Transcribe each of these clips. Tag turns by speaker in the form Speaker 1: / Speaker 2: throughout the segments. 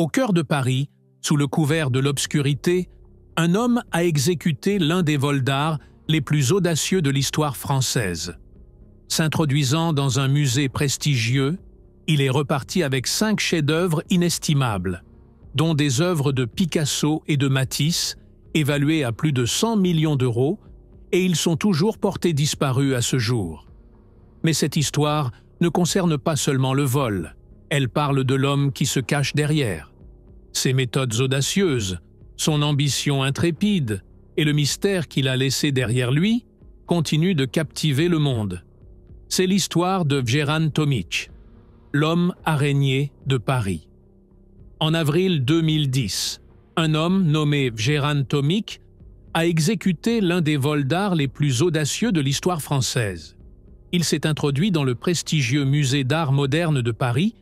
Speaker 1: Au cœur de Paris, sous le couvert de l'obscurité, un homme a exécuté l'un des vols d'art les plus audacieux de l'histoire française. S'introduisant dans un musée prestigieux, il est reparti avec 5 chefs-d'œuvre inestimables, dont des œuvres de Picasso et de Matisse, évaluées à plus de 100 millions d'euros, et ils sont toujours portés disparus à ce jour. Mais cette histoire ne concerne pas seulement le vol, elle parle de l'homme qui se cache derrière. Ses méthodes audacieuses, son ambition intrépide et le mystère qu'il a laissé derrière lui continuent de captiver le monde. C'est l'histoire de Vjeran Tomić, l'homme araignée de Paris. En avril 2010, un homme nommé Vjeran Tomić a exécuté l'un des vols d'art les plus audacieux de l'histoire française. Il s'est introduit dans le prestigieux musée d'art moderne de Paris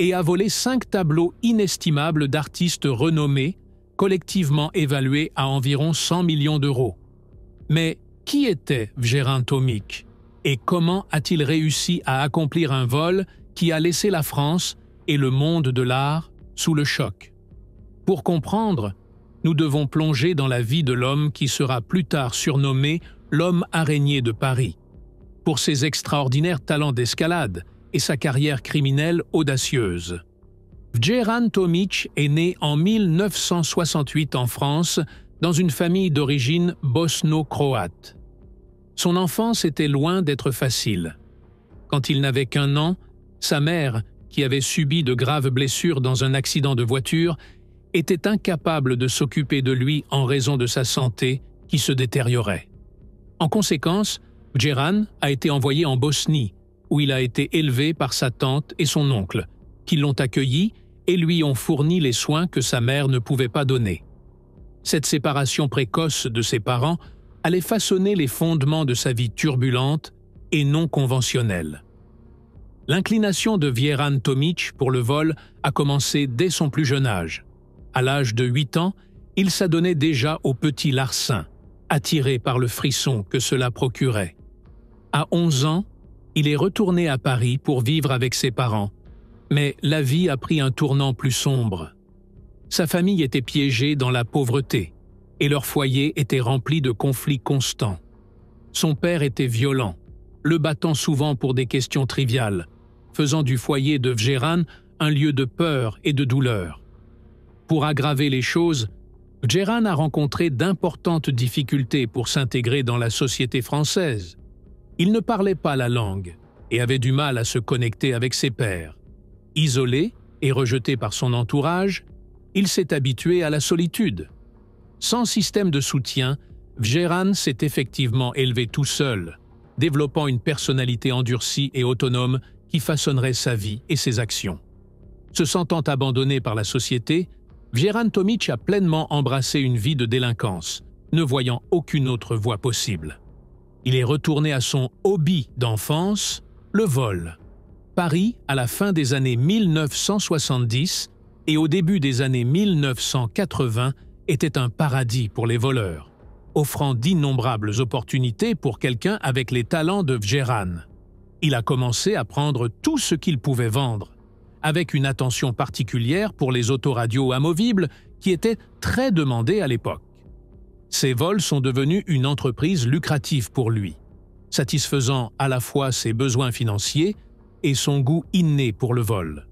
Speaker 1: et a volé 5 tableaux inestimables d'artistes renommés, collectivement évalués à environ 100 millions d'euros. Mais qui était Vjeran Tomić et comment a-t-il réussi à accomplir un vol qui a laissé la France et le monde de l'art sous le choc? Pour comprendre, nous devons plonger dans la vie de l'homme qui sera plus tard surnommé l'homme araignée de Paris, pour ses extraordinaires talents d'escalade et sa carrière criminelle audacieuse. Vjeran Tomić est né en 1968 en France, dans une famille d'origine bosno-croate. Son enfance était loin d'être facile. Quand il n'avait qu'1 an, sa mère, qui avait subi de graves blessures dans un accident de voiture, était incapable de s'occuper de lui en raison de sa santé qui se détériorait. En conséquence, Vjeran a été envoyé en Bosnie, où il a été élevé par sa tante et son oncle, qui l'ont accueilli et lui ont fourni les soins que sa mère ne pouvait pas donner. Cette séparation précoce de ses parents allait façonner les fondements de sa vie turbulente et non conventionnelle. L'inclination de Vjeran Tomić pour le vol a commencé dès son plus jeune âge. À l'âge de 8 ans, il s'adonnait déjà au petit larcin, attiré par le frisson que cela procurait. À 11 ans, il est retourné à Paris pour vivre avec ses parents, mais la vie a pris un tournant plus sombre. Sa famille était piégée dans la pauvreté, et leur foyer était rempli de conflits constants. Son père était violent, le battant souvent pour des questions triviales, faisant du foyer de Vjeran un lieu de peur et de douleur. Pour aggraver les choses, Vjeran a rencontré d'importantes difficultés pour s'intégrer dans la société française. Il ne parlait pas la langue et avait du mal à se connecter avec ses pairs. Isolé et rejeté par son entourage, il s'est habitué à la solitude. Sans système de soutien, Vjeran s'est effectivement élevé tout seul, développant une personnalité endurcie et autonome qui façonnerait sa vie et ses actions. Se sentant abandonné par la société, Vjeran Tomić a pleinement embrassé une vie de délinquance, ne voyant aucune autre voie possible. Il est retourné à son hobby d'enfance, le vol. Paris, à la fin des années 1970 et au début des années 1980, était un paradis pour les voleurs, offrant d'innombrables opportunités pour quelqu'un avec les talents de Vjeran. Il a commencé à prendre tout ce qu'il pouvait vendre, avec une attention particulière pour les autoradios amovibles qui étaient très demandées à l'époque. Ces vols sont devenus une entreprise lucrative pour lui, satisfaisant à la fois ses besoins financiers et son goût inné pour le vol.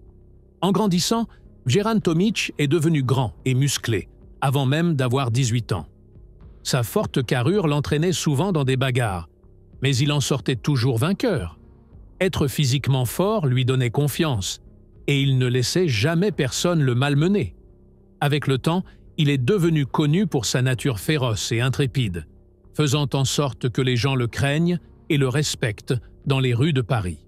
Speaker 1: En grandissant, Vjeran Tomić est devenu grand et musclé, avant même d'avoir 18 ans. Sa forte carrure l'entraînait souvent dans des bagarres, mais il en sortait toujours vainqueur. Être physiquement fort lui donnait confiance, et il ne laissait jamais personne le malmener. Avec le temps, il est devenu connu pour sa nature féroce et intrépide, faisant en sorte que les gens le craignent et le respectent dans les rues de Paris.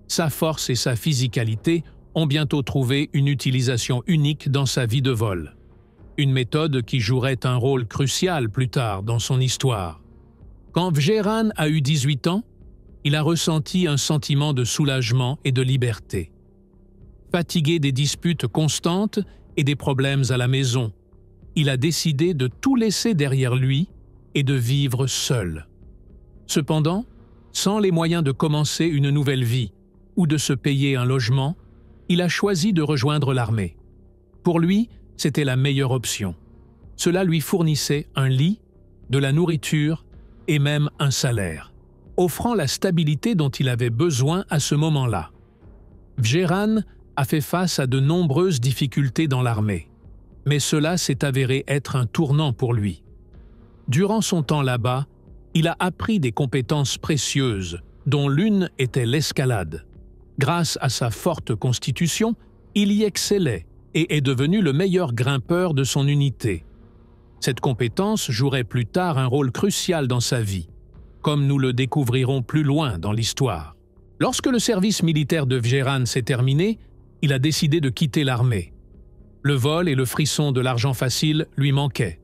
Speaker 1: Sa force et sa physicalité ont bientôt trouvé une utilisation unique dans sa vie de vol. Une méthode qui jouerait un rôle crucial plus tard dans son histoire. Quand Vjeran a eu 18 ans, il a ressenti un sentiment de soulagement et de liberté. Fatigué des disputes constantes et des problèmes à la maison, il a décidé de tout laisser derrière lui et de vivre seul. Cependant, sans les moyens de commencer une nouvelle vie ou de se payer un logement, il a choisi de rejoindre l'armée. Pour lui, c'était la meilleure option. Cela lui fournissait un lit, de la nourriture et même un salaire, offrant la stabilité dont il avait besoin à ce moment-là. Vjeran a fait face à de nombreuses difficultés dans l'armée, mais cela s'est avéré être un tournant pour lui. Durant son temps là-bas, il a appris des compétences précieuses, dont l'une était l'escalade. Grâce à sa forte constitution, il y excellait et est devenu le meilleur grimpeur de son unité. Cette compétence jouerait plus tard un rôle crucial dans sa vie, comme nous le découvrirons plus loin dans l'histoire. Lorsque le service militaire de Vjeran s'est terminé, il a décidé de quitter l'armée. Le vol et le frisson de l'argent facile lui manquaient.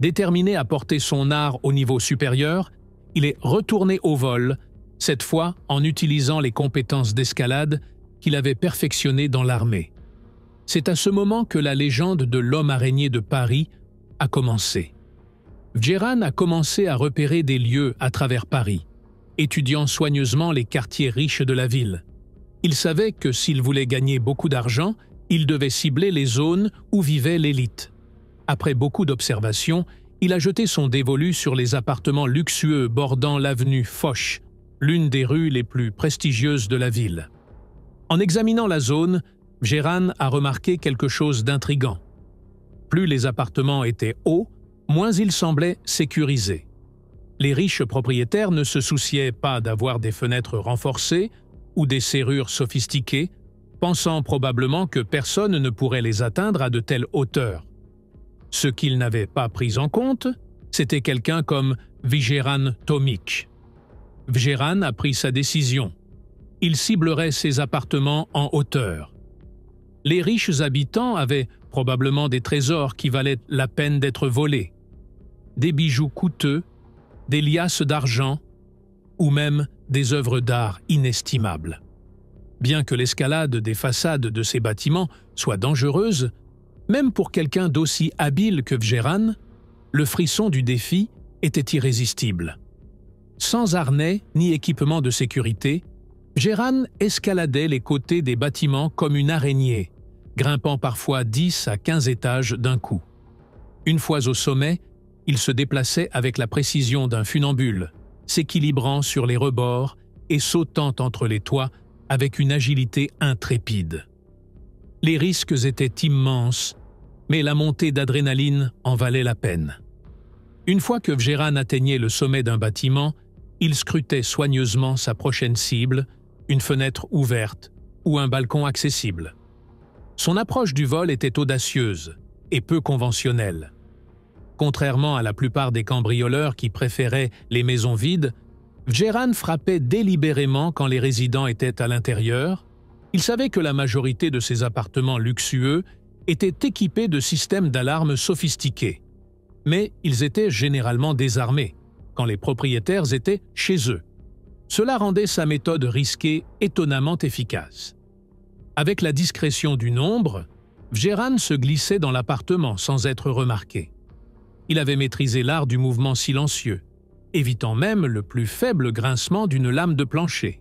Speaker 1: Déterminé à porter son art au niveau supérieur, il est retourné au vol, cette fois en utilisant les compétences d'escalade qu'il avait perfectionnées dans l'armée. C'est à ce moment que la légende de l'homme araignée de Paris a commencé. Vjeran a commencé à repérer des lieux à travers Paris, étudiant soigneusement les quartiers riches de la ville. Il savait que s'il voulait gagner beaucoup d'argent, il devait cibler les zones où vivait l'élite. Après beaucoup d'observations, il a jeté son dévolu sur les appartements luxueux bordant l'avenue Foch, l'une des rues les plus prestigieuses de la ville. En examinant la zone, Vjeran a remarqué quelque chose d'intrigant. Plus les appartements étaient hauts, moins ils semblaient sécurisés. Les riches propriétaires ne se souciaient pas d'avoir des fenêtres renforcées ou des serrures sophistiquées, pensant probablement que personne ne pourrait les atteindre à de telles hauteurs. Ce qu'ils n'avaient pas pris en compte, c'était quelqu'un comme Vjeran Tomić. Vjeran a pris sa décision. Il ciblerait ses appartements en hauteur. Les riches habitants avaient probablement des trésors qui valaient la peine d'être volés, des bijoux coûteux, des liasses d'argent ou même des œuvres d'art inestimables. Bien que l'escalade des façades de ces bâtiments soit dangereuse, même pour quelqu'un d'aussi habile que Vjeran, le frisson du défi était irrésistible. Sans harnais ni équipement de sécurité, Vjeran escaladait les côtés des bâtiments comme une araignée, grimpant parfois 10 à 15 étages d'un coup. Une fois au sommet, il se déplaçait avec la précision d'un funambule, s'équilibrant sur les rebords et sautant entre les toits avec une agilité intrépide. Les risques étaient immenses, mais la montée d'adrénaline en valait la peine. Une fois que Vjeran atteignait le sommet d'un bâtiment, il scrutait soigneusement sa prochaine cible, une fenêtre ouverte ou un balcon accessible. Son approche du vol était audacieuse et peu conventionnelle. Contrairement à la plupart des cambrioleurs qui préféraient les maisons vides, Vjeran frappait délibérément quand les résidents étaient à l'intérieur. Il savait que la majorité de ces appartements luxueux étaient équipés de systèmes d'alarme sophistiqués. Mais ils étaient généralement désarmés, quand les propriétaires étaient chez eux. Cela rendait sa méthode risquée étonnamment efficace. Avec la discrétion du nombre, Vjeran se glissait dans l'appartement sans être remarqué. Il avait maîtrisé l'art du mouvement silencieux, évitant même le plus faible grincement d'une lame de plancher.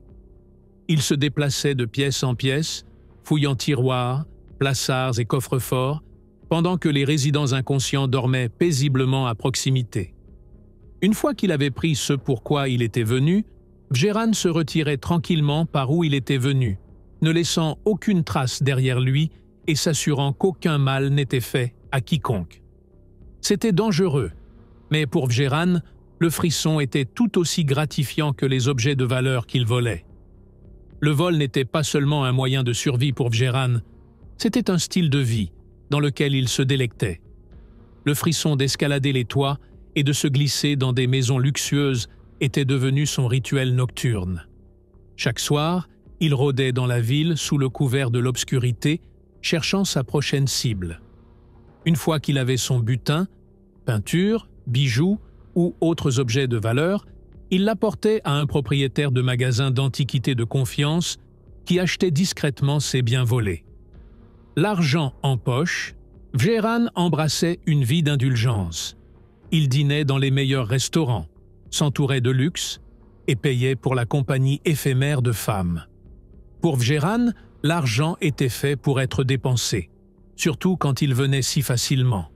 Speaker 1: Il se déplaçait de pièce en pièce, fouillant tiroirs, placards et coffres-forts, pendant que les résidents inconscients dormaient paisiblement à proximité. Une fois qu'il avait pris ce pourquoi il était venu, Vjeran se retirait tranquillement par où il était venu, ne laissant aucune trace derrière lui et s'assurant qu'aucun mal n'était fait à quiconque. C'était dangereux, mais pour Vjeran, le frisson était tout aussi gratifiant que les objets de valeur qu'il volait. Le vol n'était pas seulement un moyen de survie pour Vjeran, c'était un style de vie dans lequel il se délectait. Le frisson d'escalader les toits et de se glisser dans des maisons luxueuses était devenu son rituel nocturne. Chaque soir, il rôdait dans la ville sous le couvert de l'obscurité, cherchant sa prochaine cible. Une fois qu'il avait son butin, peinture, bijoux ou autres objets de valeur, il l'apportait à un propriétaire de magasin d'antiquités de confiance qui achetait discrètement ses biens volés. L'argent en poche, Vjeran embrassait une vie d'indulgence. Il dînait dans les meilleurs restaurants, s'entourait de luxe et payait pour la compagnie éphémère de femmes. Pour Vjeran, l'argent était fait pour être dépensé. surtout quand il venait si facilement.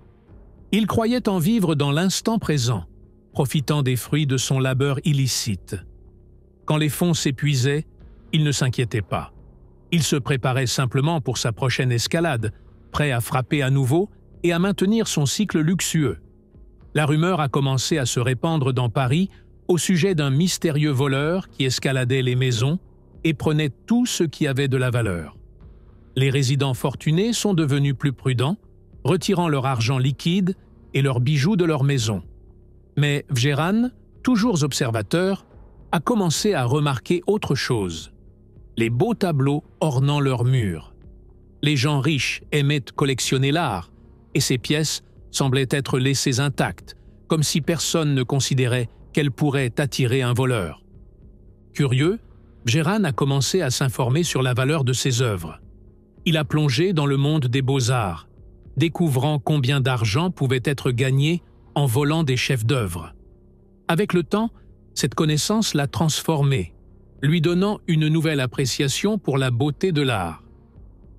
Speaker 1: Il croyait en vivre dans l'instant présent, profitant des fruits de son labeur illicite. Quand les fonds s'épuisaient, il ne s'inquiétait pas. Il se préparait simplement pour sa prochaine escalade, prêt à frapper à nouveau et à maintenir son cycle luxueux. La rumeur a commencé à se répandre dans Paris au sujet d'un mystérieux voleur qui escaladait les maisons et prenait tout ce qui avait de la valeur. Les résidents fortunés sont devenus plus prudents, retirant leur argent liquide et leurs bijoux de leur maison. Mais Vjeran, toujours observateur, a commencé à remarquer autre chose. Les beaux tableaux ornant leurs murs. Les gens riches aimaient collectionner l'art, et ces pièces semblaient être laissées intactes, comme si personne ne considérait qu'elles pourraient attirer un voleur. Curieux, Vjeran a commencé à s'informer sur la valeur de ses œuvres. Il a plongé dans le monde des beaux-arts, découvrant combien d'argent pouvait être gagné en volant des chefs-d'œuvre. Avec le temps, cette connaissance l'a transformé, lui donnant une nouvelle appréciation pour la beauté de l'art.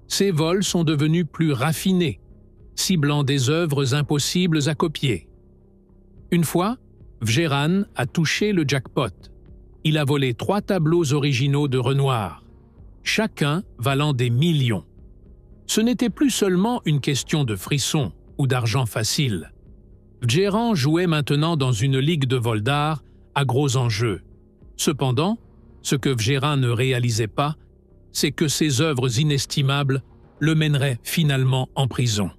Speaker 1: Ses vols sont devenus plus raffinés, ciblant des œuvres impossibles à copier. Une fois, Vjeran a touché le jackpot. Il a volé 3 tableaux originaux de Renoir, chacun valant des millions. Ce n'était plus seulement une question de frissons ou d'argent facile. Vjeran jouait maintenant dans une ligue de vol d'art à gros enjeux. Cependant, ce que Vjeran ne réalisait pas, c'est que ses œuvres inestimables le mèneraient finalement en prison.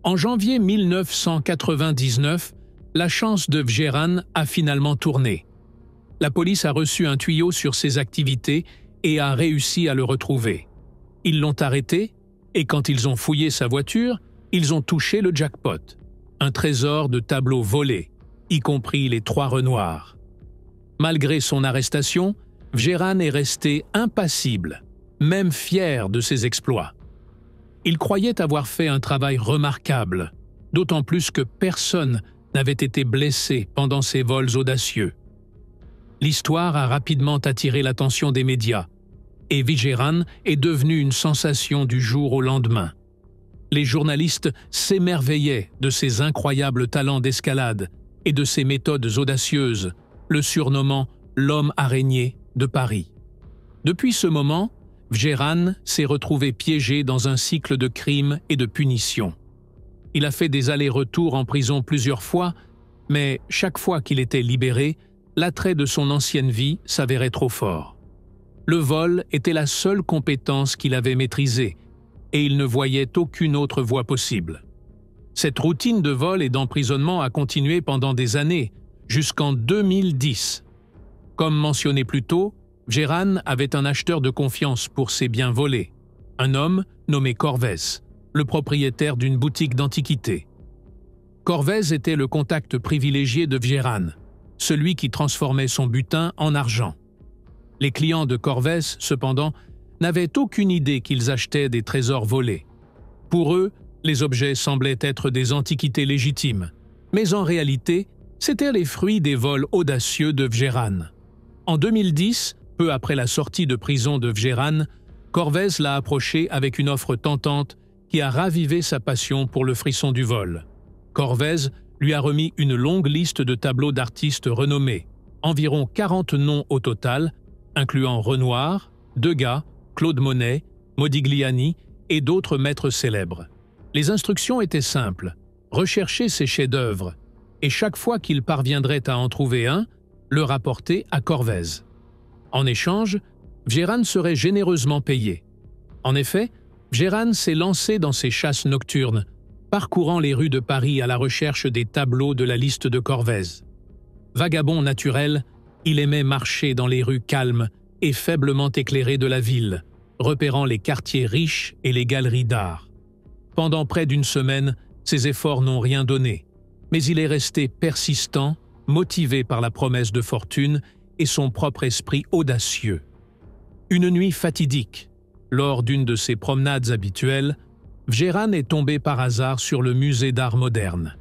Speaker 1: En janvier 1999, la chance de Vjeran a finalement tourné. La police a reçu un tuyau sur ses activités et a réussi à le retrouver. Ils l'ont arrêté et quand ils ont fouillé sa voiture, ils ont touché le jackpot, un trésor de tableaux volés, y compris les 3 Renoirs. Malgré son arrestation, Vjeran est resté impassible, même fier de ses exploits. Il croyait avoir fait un travail remarquable, d'autant plus que personne n'avait été blessé pendant ses vols audacieux. L'histoire a rapidement attiré l'attention des médias, et Vjeran est devenu une sensation du jour au lendemain. Les journalistes s'émerveillaient de ses incroyables talents d'escalade et de ses méthodes audacieuses, le surnommant « l'homme araignée de Paris ». Depuis ce moment, Vjeran s'est retrouvé piégé dans un cycle de crimes et de punitions. Il a fait des allers-retours en prison plusieurs fois, mais chaque fois qu'il était libéré, l'attrait de son ancienne vie s'avérait trop fort. Le vol était la seule compétence qu'il avait maîtrisée, et il ne voyait aucune autre voie possible. Cette routine de vol et d'emprisonnement a continué pendant des années, jusqu'en 2010. Comme mentionné plus tôt, Vjeran avait un acheteur de confiance pour ses biens volés, un homme nommé Corvès, le propriétaire d'une boutique d'antiquités. Corvès était le contact privilégié de Vjeran, celui qui transformait son butin en argent. Les clients de Corvès, cependant, n'avaient aucune idée qu'ils achetaient des trésors volés. Pour eux, les objets semblaient être des antiquités légitimes, mais en réalité, c'étaient les fruits des vols audacieux de Vjeran. En 2010, peu après la sortie de prison de Vjeran, Corvès l'a approché avec une offre tentante qui a ravivé sa passion pour le frisson du vol. Corvès lui a remis une longue liste de tableaux d'artistes renommés, environ 40 noms au total, incluant Renoir, Degas, Claude Monet, Modigliani et d'autres maîtres célèbres. Les instructions étaient simples, rechercher ces chefs-d'œuvre, et chaque fois qu'il parviendrait à en trouver un, le rapporter à Corvès. En échange, Vjeran serait généreusement payé. En effet, Vjeran s'est lancé dans ses chasses nocturnes, parcourant les rues de Paris à la recherche des tableaux de la liste de Corvès. Vagabond naturel, il aimait marcher dans les rues calmes et faiblement éclairées de la ville, repérant les quartiers riches et les galeries d'art. Pendant près d'une semaine, ses efforts n'ont rien donné, mais il est resté persistant, motivé par la promesse de fortune et son propre esprit audacieux. Une nuit fatidique, lors d'une de ses promenades habituelles, Vjeran est tombé par hasard sur le musée d'art moderne.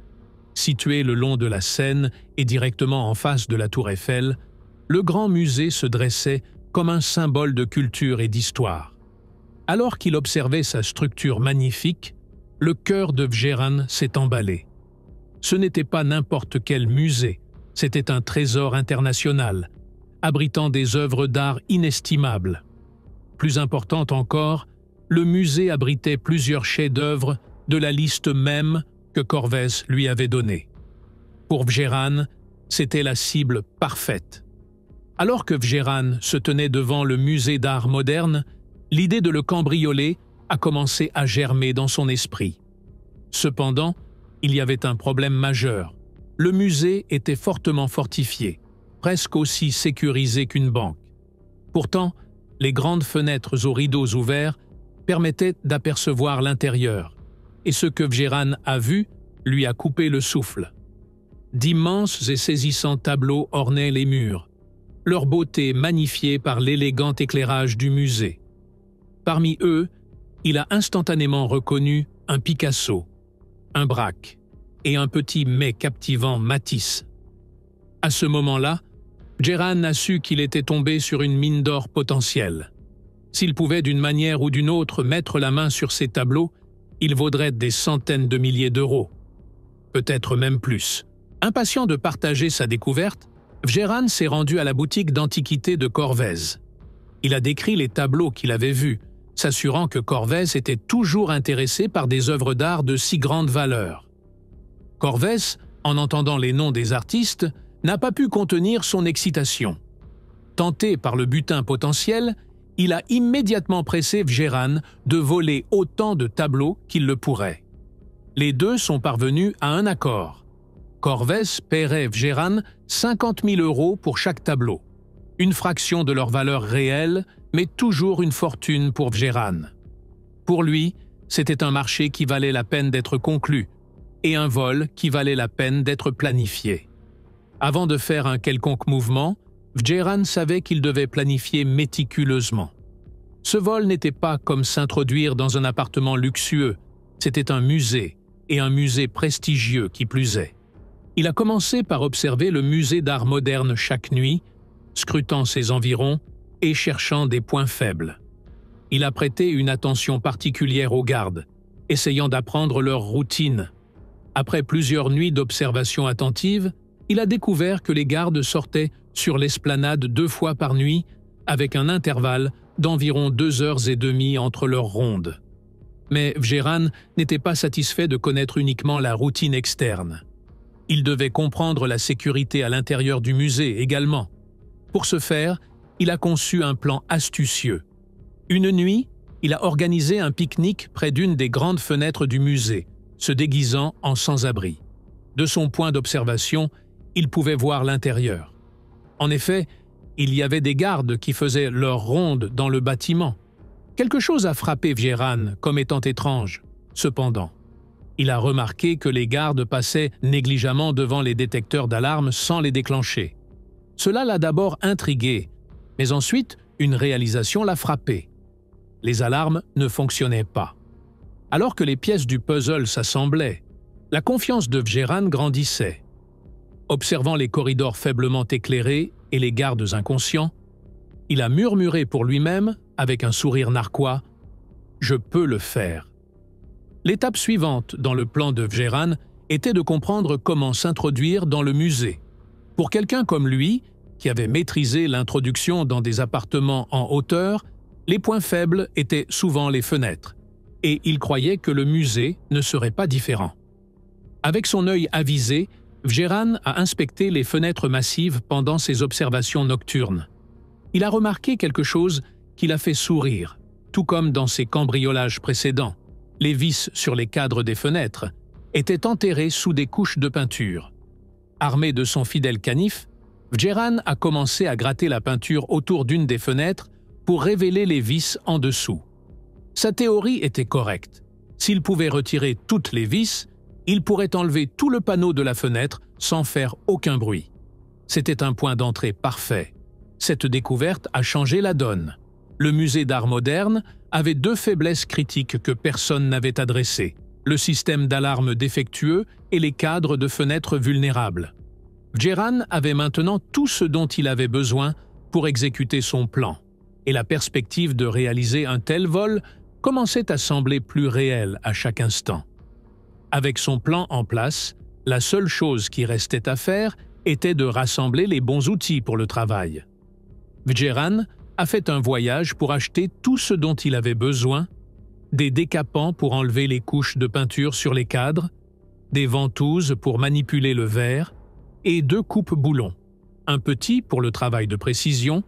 Speaker 1: Situé le long de la Seine et directement en face de la Tour Eiffel, le grand musée se dressait comme un symbole de culture et d'histoire. Alors qu'il observait sa structure magnifique, le cœur de Vjeran s'est emballé. Ce n'était pas n'importe quel musée, c'était un trésor international, abritant des œuvres d'art inestimables. Plus importante encore, le musée abritait plusieurs chefs-d'œuvre de la liste même que Corvès lui avait donnée. Pour Vjeran, c'était la cible parfaite. Alors que Vjeran se tenait devant le musée d'art moderne, l'idée de le cambrioler a commencé à germer dans son esprit. Cependant, il y avait un problème majeur. Le musée était fortement fortifié, presque aussi sécurisé qu'une banque. Pourtant, les grandes fenêtres aux rideaux ouverts permettaient d'apercevoir l'intérieur, et ce que Vjeran a vu lui a coupé le souffle. D'immenses et saisissants tableaux ornaient les murs, leur beauté magnifiée par l'élégant éclairage du musée. Parmi eux, il a instantanément reconnu un Picasso, un Braque et un petit mais captivant Matisse. À ce moment-là, Vjeran a su qu'il était tombé sur une mine d'or potentielle. S'il pouvait d'une manière ou d'une autre mettre la main sur ces tableaux, ils vaudraient des centaines de milliers d'euros. Peut-être même plus. Impatient de partager sa découverte, Vjeran s'est rendu à la boutique d'antiquités de Corvès. Il a décrit les tableaux qu'il avait vus, s'assurant que Corvès était toujours intéressé par des œuvres d'art de si grande valeur. Corvès, en entendant les noms des artistes, n'a pas pu contenir son excitation. Tenté par le butin potentiel, il a immédiatement pressé Vjeran de voler autant de tableaux qu'il le pourrait. Les deux sont parvenus à un accord. Corvès paierait Vjeran 50 000 € pour chaque tableau, une fraction de leur valeur réelle, mais toujours une fortune pour Vjeran. Pour lui, c'était un marché qui valait la peine d'être conclu, et un vol qui valait la peine d'être planifié. Avant de faire un quelconque mouvement, Vjeran savait qu'il devait planifier méticuleusement. Ce vol n'était pas comme s'introduire dans un appartement luxueux, c'était un musée, et un musée prestigieux qui plus est. Il a commencé par observer le musée d'art moderne chaque nuit, scrutant ses environs et cherchant des points faibles. Il a prêté une attention particulière aux gardes, essayant d'apprendre leur routine. Après plusieurs nuits d'observation attentive, il a découvert que les gardes sortaient sur l'esplanade 2 fois par nuit, avec un intervalle d'environ 2h30 entre leurs rondes. Mais Vjeran n'était pas satisfait de connaître uniquement la routine externe. Il devait comprendre la sécurité à l'intérieur du musée également. Pour ce faire, il a conçu un plan astucieux. Une nuit, il a organisé un pique-nique près d'une des grandes fenêtres du musée, se déguisant en sans-abri. De son point d'observation, il pouvait voir l'intérieur. En effet, il y avait des gardes qui faisaient leur ronde dans le bâtiment. Quelque chose a frappé Vjeran comme étant étrange. Cependant, il a remarqué que les gardes passaient négligemment devant les détecteurs d'alarme sans les déclencher. Cela l'a d'abord intrigué, mais ensuite, une réalisation l'a frappé. Les alarmes ne fonctionnaient pas. Alors que les pièces du puzzle s'assemblaient, la confiance de Vjeran grandissait. Observant les corridors faiblement éclairés et les gardes inconscients, il a murmuré pour lui-même, avec un sourire narquois, « Je peux le faire ». L'étape suivante dans le plan de Vjeran était de comprendre comment s'introduire dans le musée. Pour quelqu'un comme lui, qui avait maîtrisé l'introduction dans des appartements en hauteur, les points faibles étaient souvent les fenêtres, et il croyait que le musée ne serait pas différent. Avec son œil avisé, Vjeran a inspecté les fenêtres massives pendant ses observations nocturnes. Il a remarqué quelque chose qui l'a fait sourire, tout comme dans ses cambriolages précédents. Les vis sur les cadres des fenêtres étaient enterrées sous des couches de peinture. Armé de son fidèle canif, Vjeran a commencé à gratter la peinture autour d'une des fenêtres pour révéler les vis en dessous. Sa théorie était correcte. S'il pouvait retirer toutes les vis, il pourrait enlever tout le panneau de la fenêtre sans faire aucun bruit. C'était un point d'entrée parfait. Cette découverte a changé la donne. Le musée d'art moderne avait 2 faiblesses critiques que personne n'avait adressées, le système d'alarme défectueux et les cadres de fenêtres vulnérables. Vjeran avait maintenant tout ce dont il avait besoin pour exécuter son plan, et la perspective de réaliser un tel vol commençait à sembler plus réelle à chaque instant. Avec son plan en place, la seule chose qui restait à faire était de rassembler les bons outils pour le travail. Vjeran a fait un voyage pour acheter tout ce dont il avait besoin, des décapants pour enlever les couches de peinture sur les cadres, des ventouses pour manipuler le verre et 2 coupe-boulons, un petit pour le travail de précision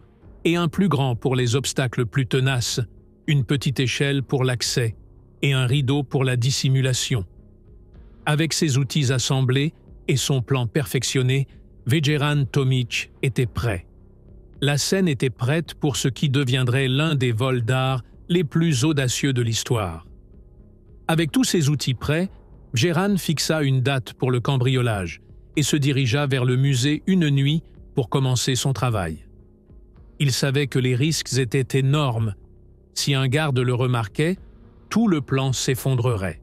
Speaker 1: et un plus grand pour les obstacles plus tenaces, une petite échelle pour l'accès et un rideau pour la dissimulation. Avec ses outils assemblés et son plan perfectionné, Vjeran Tomić était prêt. La scène était prête pour ce qui deviendrait l'un des vols d'art les plus audacieux de l'histoire. Avec tous ses outils prêts, Vjeran fixa une date pour le cambriolage et se dirigea vers le musée une nuit pour commencer son travail. Il savait que les risques étaient énormes. Si un garde le remarquait, tout le plan s'effondrerait.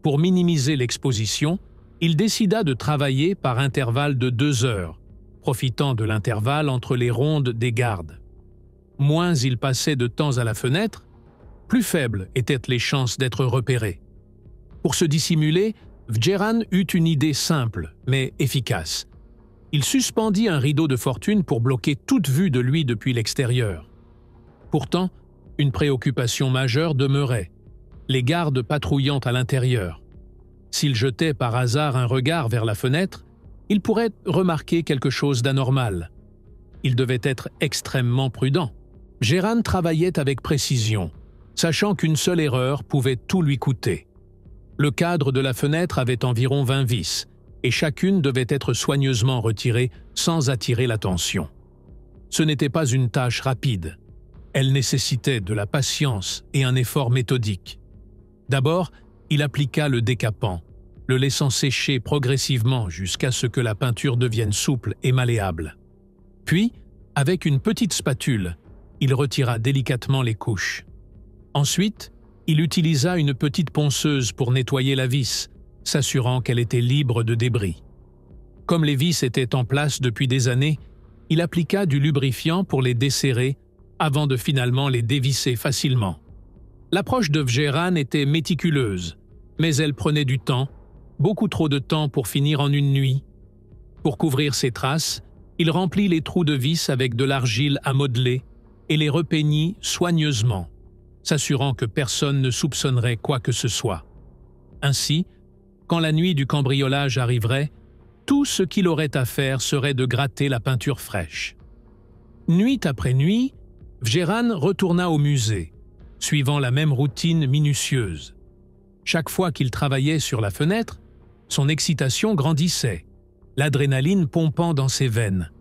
Speaker 1: Pour minimiser l'exposition, il décida de travailler par intervalles de 2 heures, profitant de l'intervalle entre les rondes des gardes. Moins il passait de temps à la fenêtre, plus faibles étaient les chances d'être repéré. Pour se dissimuler, Vjeran eut une idée simple, mais efficace. Il suspendit un rideau de fortune pour bloquer toute vue de lui depuis l'extérieur. Pourtant, une préoccupation majeure demeurait, les gardes patrouillant à l'intérieur. S'il jetait par hasard un regard vers la fenêtre, il pourrait remarquer quelque chose d'anormal. Il devait être extrêmement prudent. Vjeran travaillait avec précision, sachant qu'une seule erreur pouvait tout lui coûter. Le cadre de la fenêtre avait environ 20 vis, et chacune devait être soigneusement retirée sans attirer l'attention. Ce n'était pas une tâche rapide. Elle nécessitait de la patience et un effort méthodique. D'abord, il appliqua le décapant, le laissant sécher progressivement jusqu'à ce que la peinture devienne souple et malléable. Puis, avec une petite spatule, il retira délicatement les couches. Ensuite, il utilisa une petite ponceuse pour nettoyer la vis, s'assurant qu'elle était libre de débris. Comme les vis étaient en place depuis des années, il appliqua du lubrifiant pour les desserrer avant de finalement les dévisser facilement. L'approche de Vjeran était méticuleuse, mais elle prenait du temps, beaucoup trop de temps pour finir en une nuit. Pour couvrir ses traces, il remplit les trous de vis avec de l'argile à modeler et les repeignit soigneusement, s'assurant que personne ne soupçonnerait quoi que ce soit. Ainsi, quand la nuit du cambriolage arriverait, tout ce qu'il aurait à faire serait de gratter la peinture fraîche. Nuit après nuit, Vjeran retourna au musée, suivant la même routine minutieuse. Chaque fois qu'il travaillait sur la fenêtre, son excitation grandissait, l'adrénaline pompant dans ses veines.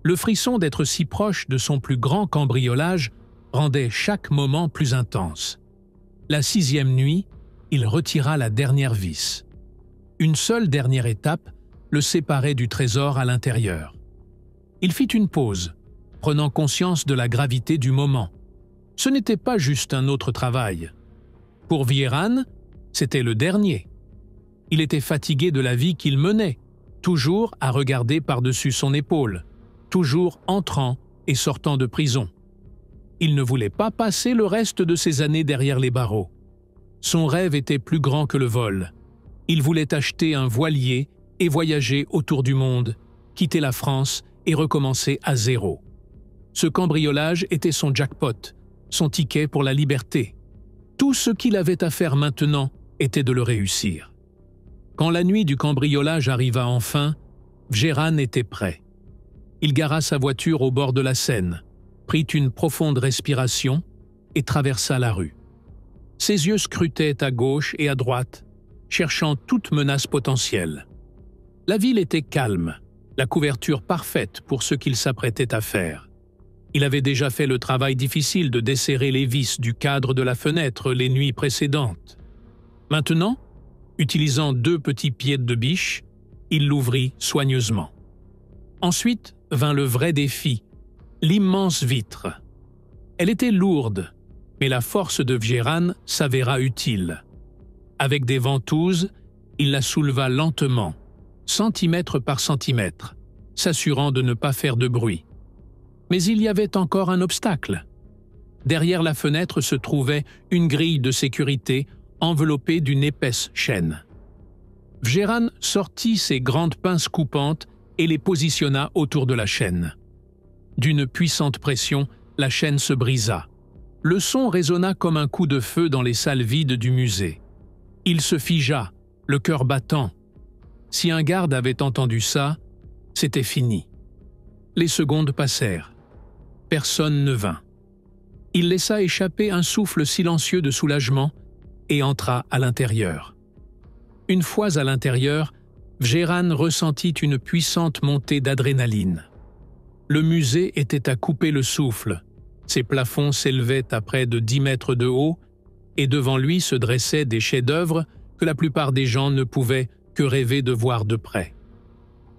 Speaker 1: Le frisson d'être si proche de son plus grand cambriolage rendait chaque moment plus intense. La 6e nuit, il retira la dernière vis. Une seule dernière étape le séparait du trésor à l'intérieur. Il fit une pause, prenant conscience de la gravité du moment. Ce n'était pas juste un autre travail. Pour Vjeran, c'était le dernier. Il était fatigué de la vie qu'il menait, toujours à regarder par-dessus son épaule, toujours entrant et sortant de prison. Il ne voulait pas passer le reste de ses années derrière les barreaux. Son rêve était plus grand que le vol. Il voulait acheter un voilier et voyager autour du monde, quitter la France et recommencer à zéro. Ce cambriolage était son jackpot, son ticket pour la liberté. Tout ce qu'il avait à faire maintenant était de le réussir. Quand la nuit du cambriolage arriva enfin, Vjeran était prêt. Il gara sa voiture au bord de la Seine, prit une profonde respiration et traversa la rue. Ses yeux scrutaient à gauche et à droite, cherchant toute menace potentielle. La ville était calme, la couverture parfaite pour ce qu'il s'apprêtait à faire. Il avait déjà fait le travail difficile de desserrer les vis du cadre de la fenêtre les nuits précédentes. Maintenant, utilisant 2 petits pieds de biche, il l'ouvrit soigneusement. Ensuite vint le vrai défi, l'immense vitre. Elle était lourde, mais la force de Vjeran s'avéra utile. Avec des ventouses, il la souleva lentement, centimètre par centimètre, s'assurant de ne pas faire de bruit. Mais il y avait encore un obstacle. Derrière la fenêtre se trouvait une grille de sécurité enveloppée d'une épaisse chaîne. Vjéran sortit ses grandes pinces coupantes et les positionna autour de la chaîne. D'une puissante pression, la chaîne se brisa. Le son résonna comme un coup de feu dans les salles vides du musée. Il se figea, le cœur battant. Si un garde avait entendu ça, c'était fini. Les secondes passèrent. Personne ne vint. Il laissa échapper un souffle silencieux de soulagement et entra à l'intérieur. Une fois à l'intérieur, Vjéran ressentit une puissante montée d'adrénaline. Le musée était à couper le souffle. Ses plafonds s'élevaient à près de 10 mètres de haut et devant lui se dressaient des chefs-d'œuvre que la plupart des gens ne pouvaient que rêver de voir de près.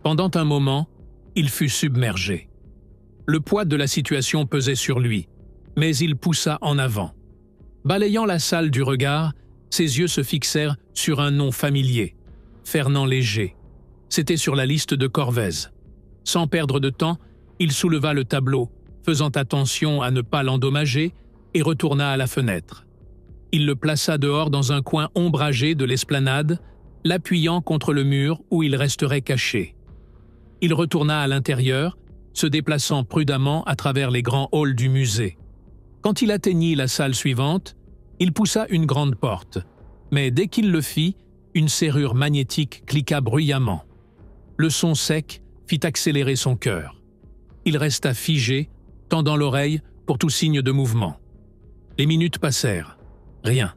Speaker 1: Pendant un moment, il fut submergé. Le poids de la situation pesait sur lui, mais il poussa en avant. Balayant la salle du regard, ses yeux se fixèrent sur un nom familier, Fernand Léger. C'était sur la liste de Corvèze. Sans perdre de temps, il souleva le tableau, faisant attention à ne pas l'endommager, et retourna à la fenêtre. Il le plaça dehors dans un coin ombragé de l'esplanade, l'appuyant contre le mur où il resterait caché. Il retourna à l'intérieur, se déplaçant prudemment à travers les grands halls du musée. Quand il atteignit la salle suivante, il poussa une grande porte, mais dès qu'il le fit, une serrure magnétique cliqua bruyamment. Le son sec fit accélérer son cœur. Il resta figé, tendant l'oreille pour tout signe de mouvement. Les minutes passèrent. Rien.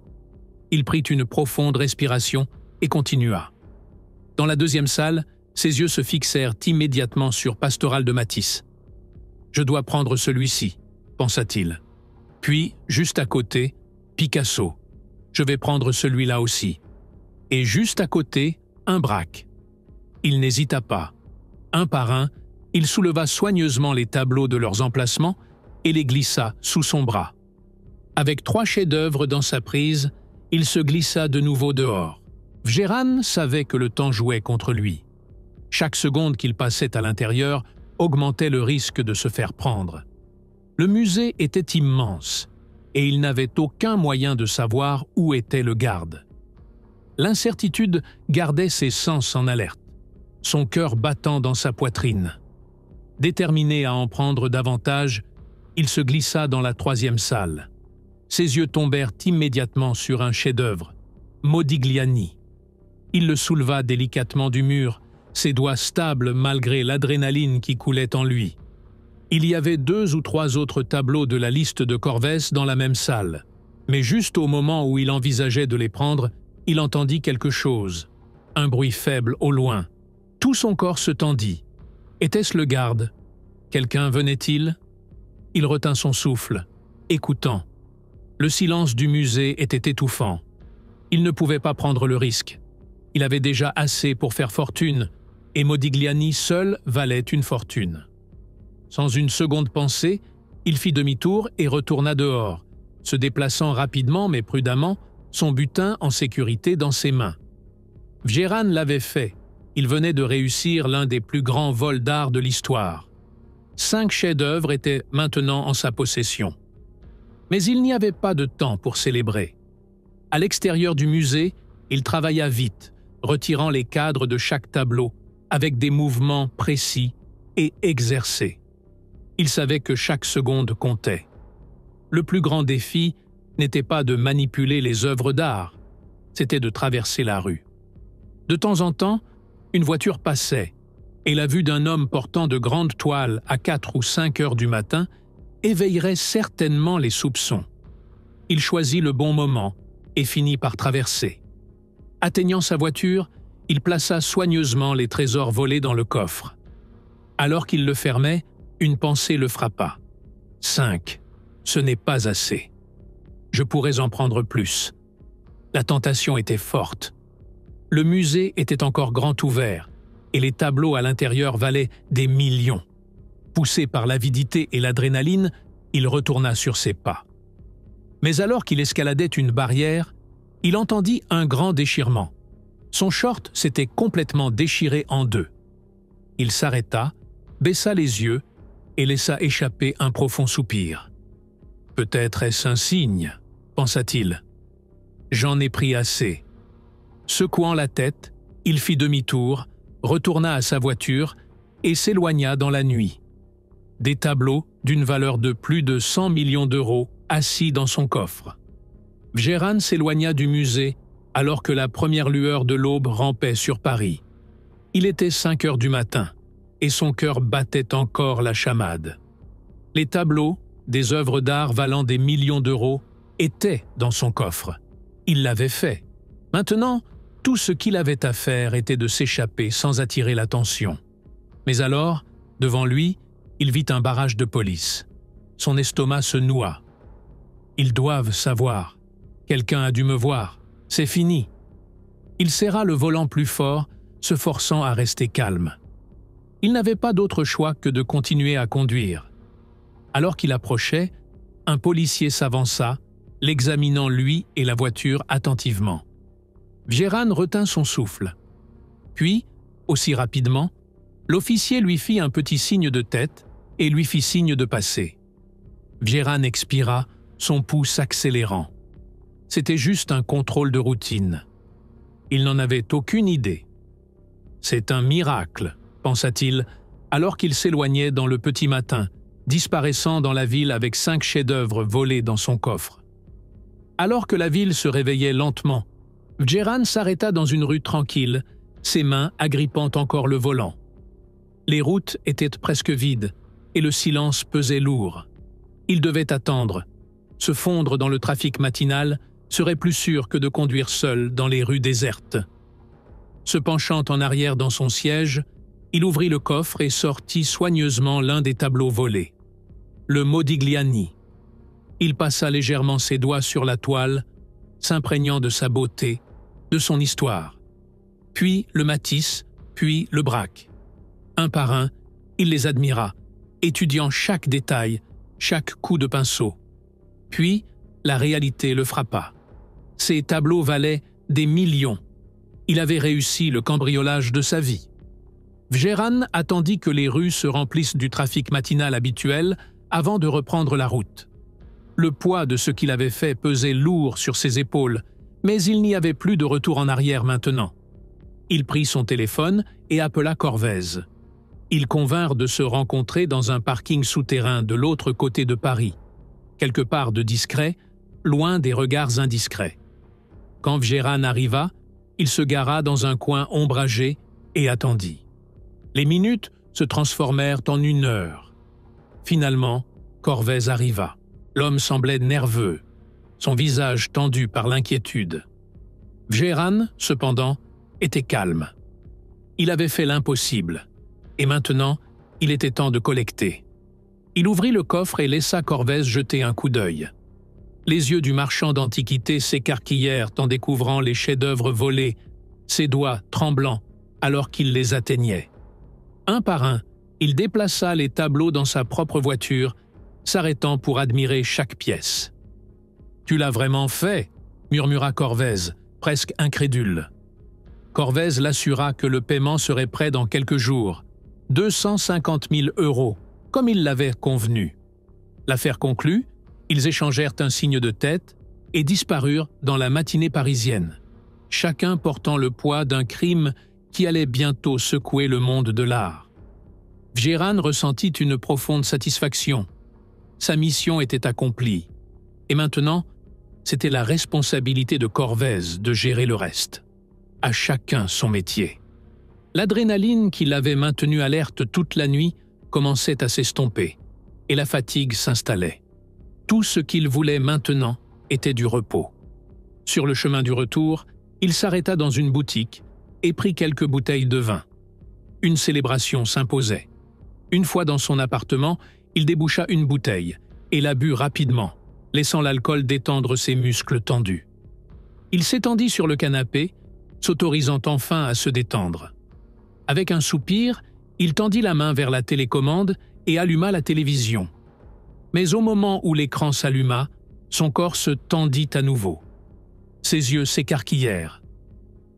Speaker 1: Il prit une profonde respiration et continua. Dans la deuxième salle, ses yeux se fixèrent immédiatement sur Pastoral de Matisse. « Je dois prendre celui-ci », pensa-t-il. Puis, juste à côté, Picasso. Je vais prendre celui-là aussi. Et juste à côté, un Braque. Il n'hésita pas. Un par un, il souleva soigneusement les tableaux de leurs emplacements et les glissa sous son bras. Avec 3 chefs-d'œuvre dans sa prise, il se glissa de nouveau dehors. Vjéran savait que le temps jouait contre lui. Chaque seconde qu'il passait à l'intérieur augmentait le risque de se faire prendre. Le musée était immense, et il n'avait aucun moyen de savoir où était le garde. L'incertitude gardait ses sens en alerte, son cœur battant dans sa poitrine. Déterminé à en prendre davantage, il se glissa dans la 3e salle. Ses yeux tombèrent immédiatement sur un chef-d'œuvre, Modigliani. Il le souleva délicatement du mur, ses doigts stables malgré l'adrénaline qui coulait en lui. Il y avait 2 ou 3 autres tableaux de la liste de Corvèze dans la même salle, mais juste au moment où il envisageait de les prendre, il entendit quelque chose, un bruit faible au loin. Tout son corps se tendit. Était-ce le garde? Quelqu'un venait-il? Il retint son souffle, écoutant. Le silence du musée était étouffant. Il ne pouvait pas prendre le risque. Il avait déjà assez pour faire fortune, et Modigliani seul valait une fortune. Sans une seconde pensée, il fit demi-tour et retourna dehors, se déplaçant rapidement mais prudemment, son butin en sécurité dans ses mains. Vjéran l'avait fait. Il venait de réussir l'un des plus grands vols d'art de l'histoire. 5 chefs-d'œuvre étaient maintenant en sa possession. Mais il n'y avait pas de temps pour célébrer. À l'extérieur du musée, il travailla vite, retirant les cadres de chaque tableau, avec des mouvements précis et exercés. Il savait que chaque seconde comptait. Le plus grand défi n'était pas de manipuler les œuvres d'art, c'était de traverser la rue. De temps en temps, une voiture passait, et la vue d'un homme portant de grandes toiles à 4 ou 5 heures du matin éveillerait certainement les soupçons. Il choisit le bon moment et finit par traverser. Atteignant sa voiture, il plaça soigneusement les trésors volés dans le coffre. Alors qu'il le fermait, une pensée le frappa. 5. Ce n'est pas assez. Je pourrais en prendre plus. La tentation était forte. Le musée était encore grand ouvert, et les tableaux à l'intérieur valaient des millions. Poussé par l'avidité et l'adrénaline, il retourna sur ses pas. Mais alors qu'il escaladait une barrière, il entendit un grand déchirement. Son short s'était complètement déchiré en 2. Il s'arrêta, baissa les yeux et laissa échapper un profond soupir. « Peut-être est-ce un signe », pensa-t-il. « J'en ai pris assez. » Secouant la tête, Il fit demi-tour, retourna à sa voiture et s'éloigna dans la nuit. Des tableaux d'une valeur de plus de 100 millions d'euros assis dans son coffre. Vjeran s'éloigna du musée alors que la première lueur de l'aube rampait sur Paris. Il était 5 heures du matin et son cœur battait encore la chamade. Les tableaux, des œuvres d'art valant des millions d'euros, étaient dans son coffre. Il l'avait fait. Maintenant, tout ce qu'il avait à faire était de s'échapper sans attirer l'attention. Mais alors, devant lui, il vit un barrage de police. Son estomac se noua. Ils doivent savoir. Quelqu'un a dû me voir. C'est fini. Il serra le volant plus fort, se forçant à rester calme. Il n'avait pas d'autre choix que de continuer à conduire. Alors qu'il approchait, un policier s'avança, l'examinant lui et la voiture attentivement. Vjeran retint son souffle. Puis, aussi rapidement, l'officier lui fit un petit signe de tête et lui fit signe de passer. Vjeran expira, son pouls s'accélérant. C'était juste un contrôle de routine. Il n'en avait aucune idée. « C'est un miracle », pensa-t-il, alors qu'il s'éloignait dans le petit matin, disparaissant dans la ville avec 5 chefs-d'œuvre volés dans son coffre. Alors que la ville se réveillait lentement, Vjeran s'arrêta dans une rue tranquille, ses mains agrippant encore le volant. Les routes étaient presque vides et le silence pesait lourd. Il devait attendre. Se fondre dans le trafic matinal serait plus sûr que de conduire seul dans les rues désertes. Se penchant en arrière dans son siège, il ouvrit le coffre et sortit soigneusement l'un des tableaux volés. Le Modigliani. Il passa légèrement ses doigts sur la toile, s'imprégnant de sa beauté, de son histoire. Puis le Matisse, puis le Braque. Un par un, il les admira, étudiant chaque détail, chaque coup de pinceau. Puis, la réalité le frappa. Ces tableaux valaient des millions. Il avait réussi le cambriolage de sa vie. Vjeran attendit que les rues se remplissent du trafic matinal habituel avant de reprendre la route. Le poids de ce qu'il avait fait pesait lourd sur ses épaules, mais il n'y avait plus de retour en arrière maintenant. Il prit son téléphone et appela Corvèze. Ils convinrent de se rencontrer dans un parking souterrain de l'autre côté de Paris, quelque part de discret, loin des regards indiscrets. Quand Vjeran arriva, il se gara dans un coin ombragé et attendit. Les minutes se transformèrent en 1 heure. Finalement, Corvèze arriva. L'homme semblait nerveux, son visage tendu par l'inquiétude. Vjeran, cependant, était calme. Il avait fait l'impossible, et maintenant, il était temps de collecter. Il ouvrit le coffre et laissa Corvèze jeter un coup d'œil. Les yeux du marchand d'antiquités s'écarquillèrent en découvrant les chefs-d'œuvre volés, ses doigts tremblants alors qu'il les atteignait. Un par un, il déplaça les tableaux dans sa propre voiture, s'arrêtant pour admirer chaque pièce. « Tu l'as vraiment fait » murmura Corvèze, presque incrédule. Corvèze l'assura que le paiement serait prêt dans quelques jours, 250 000 €, comme il l'avait convenu. L'affaire conclue, ils échangèrent un signe de tête et disparurent dans la matinée parisienne, chacun portant le poids d'un crime qui allait bientôt secouer le monde de l'art. Vjeran ressentit une profonde satisfaction. Sa mission était accomplie. Et maintenant, c'était la responsabilité de Corvèze de gérer le reste. À chacun son métier. L'adrénaline qui l'avait maintenu alerte toute la nuit commençait à s'estomper, et la fatigue s'installait. Tout ce qu'il voulait maintenant était du repos. Sur le chemin du retour, il s'arrêta dans une boutique et prit quelques bouteilles de vin. Une célébration s'imposait. Une fois dans son appartement, il déboucha une bouteille et la but rapidement, laissant l'alcool détendre ses muscles tendus. Il s'étendit sur le canapé, s'autorisant enfin à se détendre. Avec un soupir, il tendit la main vers la télécommande et alluma la télévision. Mais au moment où l'écran s'alluma, son corps se tendit à nouveau. Ses yeux s'écarquillèrent.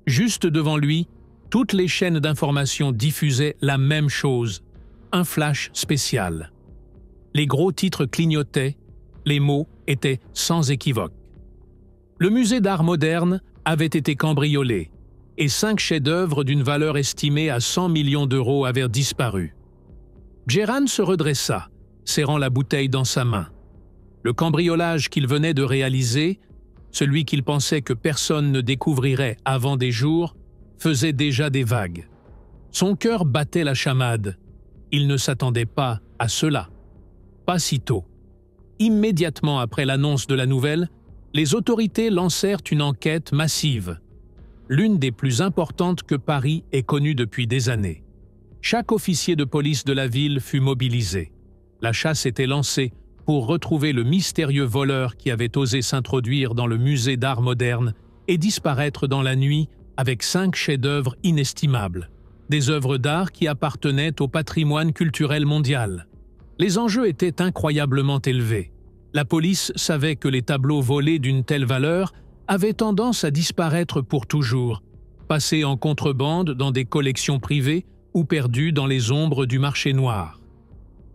Speaker 1: Juste devant lui, toutes les chaînes d'information diffusaient la même chose, un flash spécial. Les gros titres clignotaient, les mots étaient sans équivoque. Le musée d'art moderne avait été cambriolé. et 5 chefs-d'œuvre d'une valeur estimée à 100 millions d'euros avaient disparu. Bjérane se redressa, serrant la bouteille dans sa main. Le cambriolage qu'il venait de réaliser, celui qu'il pensait que personne ne découvrirait avant des jours, faisait déjà des vagues. Son cœur battait la chamade. Il ne s'attendait pas à cela. Pas si tôt. Immédiatement après l'annonce de la nouvelle, les autorités lancèrent une enquête massive, l'une des plus importantes que Paris ait connue depuis des années. Chaque officier de police de la ville fut mobilisé. La chasse était lancée pour retrouver le mystérieux voleur qui avait osé s'introduire dans le musée d'art moderne et disparaître dans la nuit avec 5 chefs-d'œuvre inestimables, des œuvres d'art qui appartenaient au patrimoine culturel mondial. Les enjeux étaient incroyablement élevés. La police savait que les tableaux volés d'une telle valeur avaient tendance à disparaître pour toujours, passés en contrebande dans des collections privées ou perdus dans les ombres du marché noir.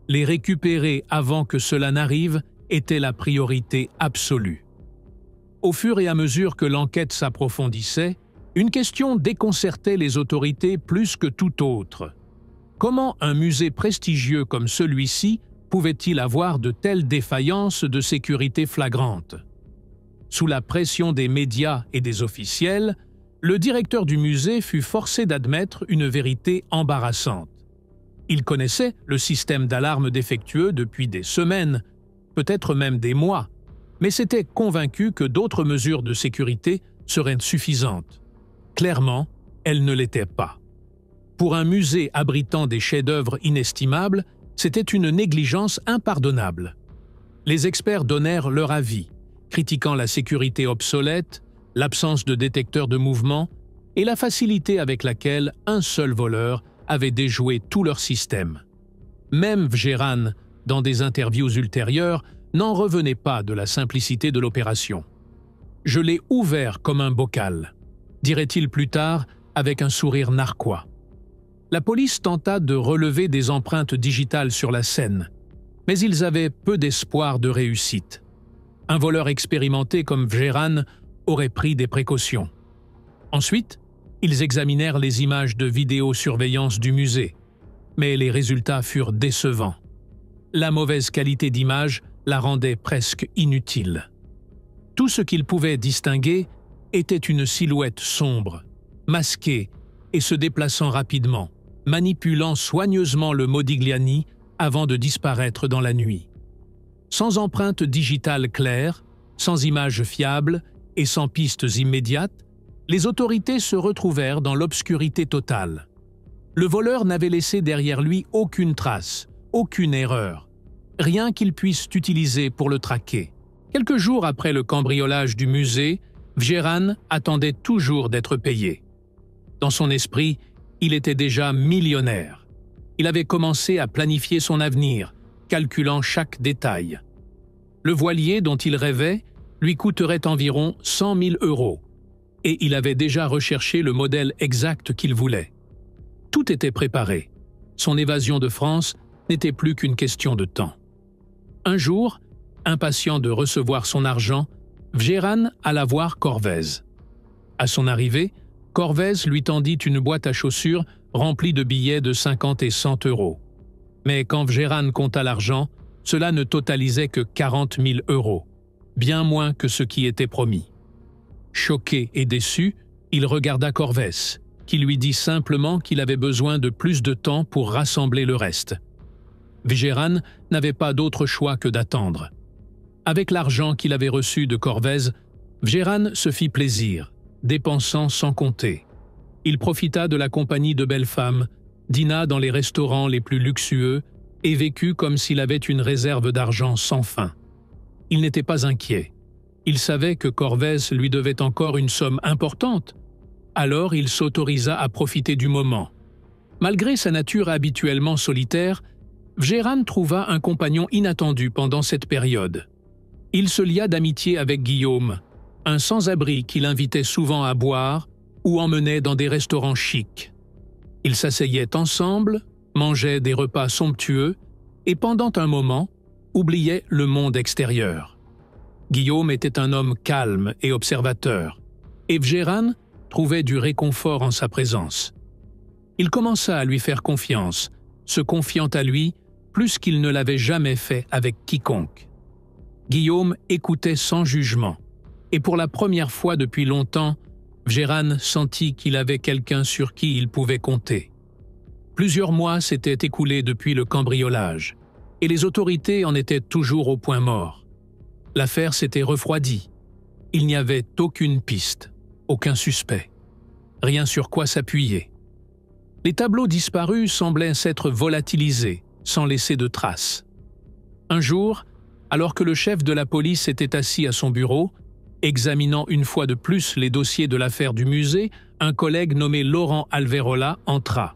Speaker 1: Les récupérer avant que cela n'arrive était la priorité absolue. Au fur et à mesure que l'enquête s'approfondissait, une question déconcertait les autorités plus que toute autre. Comment un musée prestigieux comme celui-ci pouvait-il avoir de telles défaillances de sécurité flagrantes? Sous la pression des médias et des officiels, le directeur du musée fut forcé d'admettre une vérité embarrassante. Il connaissait le système d'alarme défectueux depuis des semaines, peut-être même des mois, mais s'était convaincu que d'autres mesures de sécurité seraient suffisantes. Clairement, elles ne l'étaient pas. Pour un musée abritant des chefs-d'œuvre inestimables, c'était une négligence impardonnable. Les experts donnèrent leur avis, critiquant la sécurité obsolète, l'absence de détecteurs de mouvement et la facilité avec laquelle un seul voleur avait déjoué tout leur système. Même Bjérane, dans des interviews ultérieures, n'en revenait pas de la simplicité de l'opération. « Je l'ai ouvert comme un bocal », dirait-il plus tard avec un sourire narquois. La police tenta de relever des empreintes digitales sur la scène, mais ils avaient peu d'espoir de réussite. Un voleur expérimenté comme Bjérane aurait pris des précautions. Ensuite, ils examinèrent les images de vidéosurveillance du musée, mais les résultats furent décevants. La mauvaise qualité d'image la rendait presque inutile. Tout ce qu'ils pouvaient distinguer était une silhouette sombre, masquée et se déplaçant rapidement, manipulant soigneusement le Modigliani avant de disparaître dans la nuit. Sans empreinte digitale claire, sans images fiables et sans pistes immédiates, les autorités se retrouvèrent dans l'obscurité totale. Le voleur n'avait laissé derrière lui aucune trace, aucune erreur, rien qu'il puisse utiliser pour le traquer. Quelques jours après le cambriolage du musée, Bjérane attendait toujours d'être payé. Dans son esprit, il était déjà millionnaire. Il avait commencé à planifier son avenir, calculant chaque détail. Le voilier dont il rêvait lui coûterait environ 100 000 €, et il avait déjà recherché le modèle exact qu'il voulait. Tout était préparé. Son évasion de France n'était plus qu'une question de temps. Un jour, impatient de recevoir son argent, Bjérane alla voir Corvèze. À son arrivée, Corvèze lui tendit une boîte à chaussures remplie de billets de 50 et 100 €. Mais quand Bjérane compta l'argent, cela ne totalisait que 40 000 €, bien moins que ce qui était promis. Choqué et déçu, il regarda Corvèze, qui lui dit simplement qu'il avait besoin de plus de temps pour rassembler le reste. Bjérane n'avait pas d'autre choix que d'attendre. Avec l'argent qu'il avait reçu de Corvèze, Bjérane se fit plaisir, dépensant sans compter. Il profita de la compagnie de belles femmes, dîna dans les restaurants les plus luxueux et vécut comme s'il avait une réserve d'argent sans fin. Il n'était pas inquiet. Il savait que Corvèze lui devait encore une somme importante. Alors il s'autorisa à profiter du moment. Malgré sa nature habituellement solitaire, Bjérane trouva un compagnon inattendu pendant cette période. Il se lia d'amitié avec Guillaume, un sans-abri qui l'invitait souvent à boire ou emmenait dans des restaurants chics. Ils s'asseyaient ensemble, mangeaient des repas somptueux et pendant un moment, oubliaient le monde extérieur. Guillaume était un homme calme et observateur, et Bjérane trouvait du réconfort en sa présence. Il commença à lui faire confiance, se confiant à lui plus qu'il ne l'avait jamais fait avec quiconque. Guillaume écoutait sans jugement, et pour la première fois depuis longtemps, Vjéran sentit qu'il avait quelqu'un sur qui il pouvait compter. Plusieurs mois s'étaient écoulés depuis le cambriolage, et les autorités en étaient toujours au point mort. L'affaire s'était refroidie. Il n'y avait aucune piste, aucun suspect, rien sur quoi s'appuyer. Les tableaux disparus semblaient s'être volatilisés, sans laisser de traces. Un jour, alors que le chef de la police était assis à son bureau, examinant une fois de plus les dossiers de l'affaire du musée, un collègue nommé Laurent Alverola entra.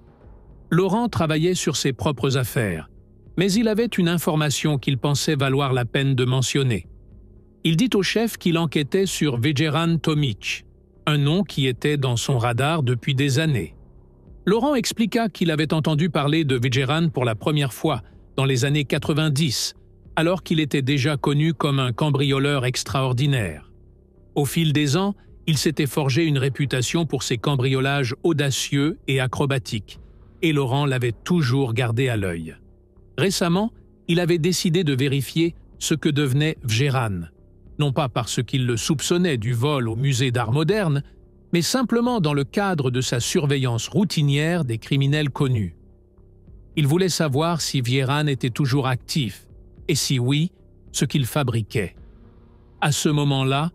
Speaker 1: Laurent travaillait sur ses propres affaires, mais il avait une information qu'il pensait valoir la peine de mentionner. Il dit au chef qu'il enquêtait sur Vjéran Tomić, un nom qui était dans son radar depuis des années. Laurent expliqua qu'il avait entendu parler de Vjéran pour la première fois dans les années 90, alors qu'il était déjà connu comme un cambrioleur extraordinaire. Au fil des ans, il s'était forgé une réputation pour ses cambriolages audacieux et acrobatiques, et Laurent l'avait toujours gardé à l'œil. Récemment, il avait décidé de vérifier ce que devenait Vjéran, non pas parce qu'il le soupçonnait du vol au musée d'art moderne, mais simplement dans le cadre de sa surveillance routinière des criminels connus. Il voulait savoir si Vjéran était toujours actif, et si oui, ce qu'il fabriquait. À ce moment-là,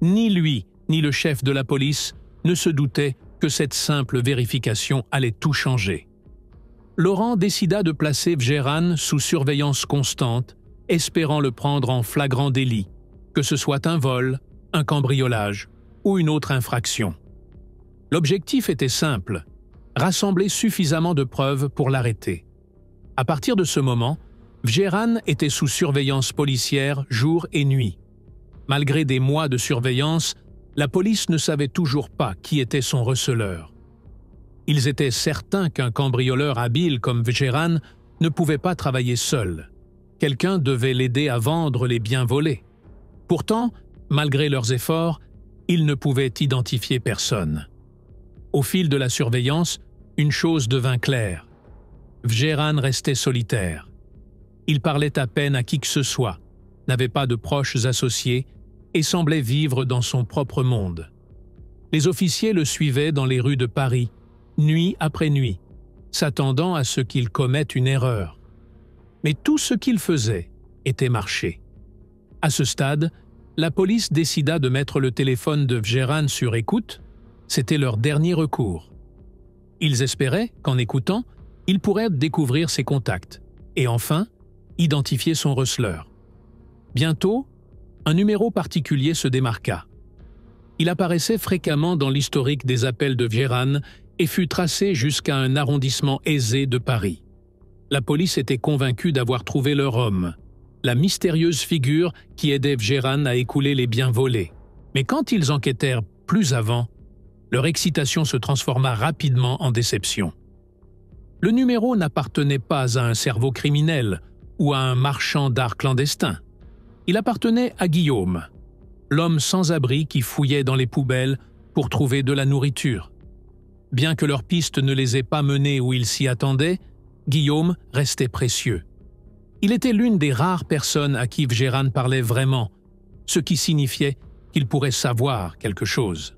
Speaker 1: ni lui ni le chef de la police ne se doutaient que cette simple vérification allait tout changer. Laurent décida de placer Vjéran sous surveillance constante, espérant le prendre en flagrant délit, que ce soit un vol, un cambriolage ou une autre infraction. L'objectif était simple, rassembler suffisamment de preuves pour l'arrêter. À partir de ce moment, Vjéran était sous surveillance policière jour et nuit. Malgré des mois de surveillance, la police ne savait toujours pas qui était son receleur. Ils étaient certains qu'un cambrioleur habile comme Vjéran ne pouvait pas travailler seul. Quelqu'un devait l'aider à vendre les biens volés. Pourtant, malgré leurs efforts, ils ne pouvaient identifier personne. Au fil de la surveillance, une chose devint claire. Vjéran restait solitaire. Il parlait à peine à qui que ce soit, n'avait pas de proches associés et semblait vivre dans son propre monde. Les officiers le suivaient dans les rues de Paris, nuit après nuit, s'attendant à ce qu'il commette une erreur. Mais tout ce qu'il faisait était marcher. À ce stade, la police décida de mettre le téléphone de Vjéran sur écoute. C'était leur dernier recours. Ils espéraient qu'en écoutant, ils pourraient découvrir ses contacts et enfin identifier son receleur. Bientôt, un numéro particulier se démarqua. Il apparaissait fréquemment dans l'historique des appels de Vjéran et fut tracé jusqu'à un arrondissement aisé de Paris. La police était convaincue d'avoir trouvé leur homme, la mystérieuse figure qui aidait Vjéran à écouler les biens volés. Mais quand ils enquêtèrent plus avant, leur excitation se transforma rapidement en déception. Le numéro n'appartenait pas à un cerveau criminel ou à un marchand d'art clandestin. Il appartenait à Guillaume, l'homme sans-abri qui fouillait dans les poubelles pour trouver de la nourriture. Bien que leur piste ne les ait pas menés où ils s'y attendaient, Guillaume restait précieux. Il était l'une des rares personnes à qui Vjéran parlait vraiment, ce qui signifiait qu'il pourrait savoir quelque chose.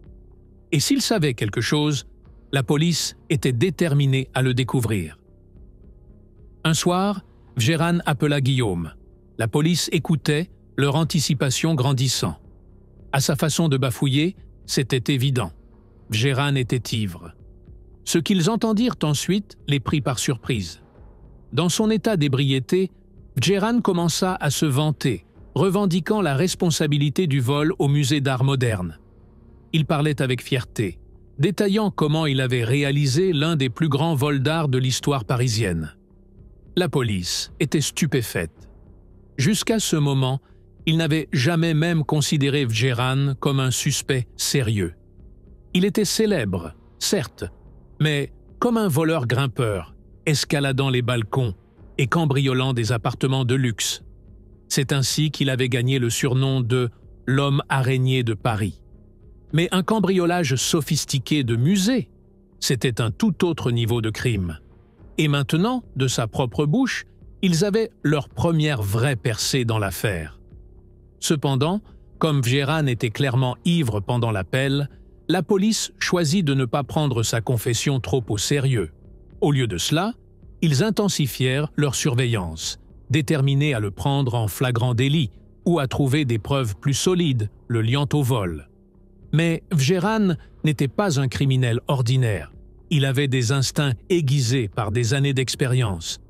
Speaker 1: Et s'il savait quelque chose, la police était déterminée à le découvrir. Un soir, Vjéran appela Guillaume. La police écoutait, leur anticipation grandissant. À sa façon de bafouiller, c'était évident. Vjéran était ivre. Ce qu'ils entendirent ensuite les prit par surprise. Dans son état d'ébriété, Vjéran commença à se vanter, revendiquant la responsabilité du vol au musée d'art moderne. Il parlait avec fierté, détaillant comment il avait réalisé l'un des plus grands vols d'art de l'histoire parisienne. La police était stupéfaite. Jusqu'à ce moment, il n'avait jamais même considéré Vjéran comme un suspect sérieux. Il était célèbre, certes, mais comme un voleur grimpeur, escaladant les balcons et cambriolant des appartements de luxe. C'est ainsi qu'il avait gagné le surnom de « l'homme araignée de Paris ». Mais un cambriolage sophistiqué de musée, c'était un tout autre niveau de crime. Et maintenant, de sa propre bouche, ils avaient leur première vraie percée dans l'affaire. Cependant, comme Vjeran était clairement ivre pendant l'appel, la police choisit de ne pas prendre sa confession trop au sérieux. Au lieu de cela, ils intensifièrent leur surveillance, déterminés à le prendre en flagrant délit ou à trouver des preuves plus solides le liant au vol. Mais Vjeran n'était pas un criminel ordinaire. Il avait des instincts aiguisés par des années d'expérience.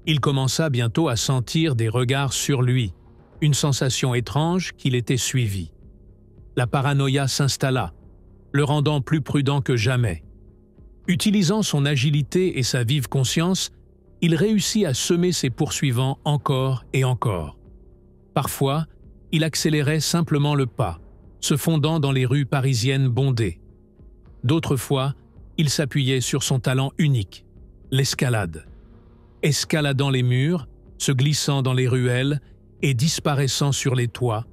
Speaker 1: Il commença bientôt à sentir des regards sur lui, une sensation étrange qu'il était suivi. La paranoïa s'installa, le rendant plus prudent que jamais. Utilisant son agilité et sa vive conscience, il réussit à semer ses poursuivants encore et encore. Parfois, il accélérait simplement le pas, se fondant dans les rues parisiennes bondées. D'autres fois, il s'appuyait sur son talent unique, l'escalade. Escaladant les murs, se glissant dans les ruelles et disparaissant sur les toits,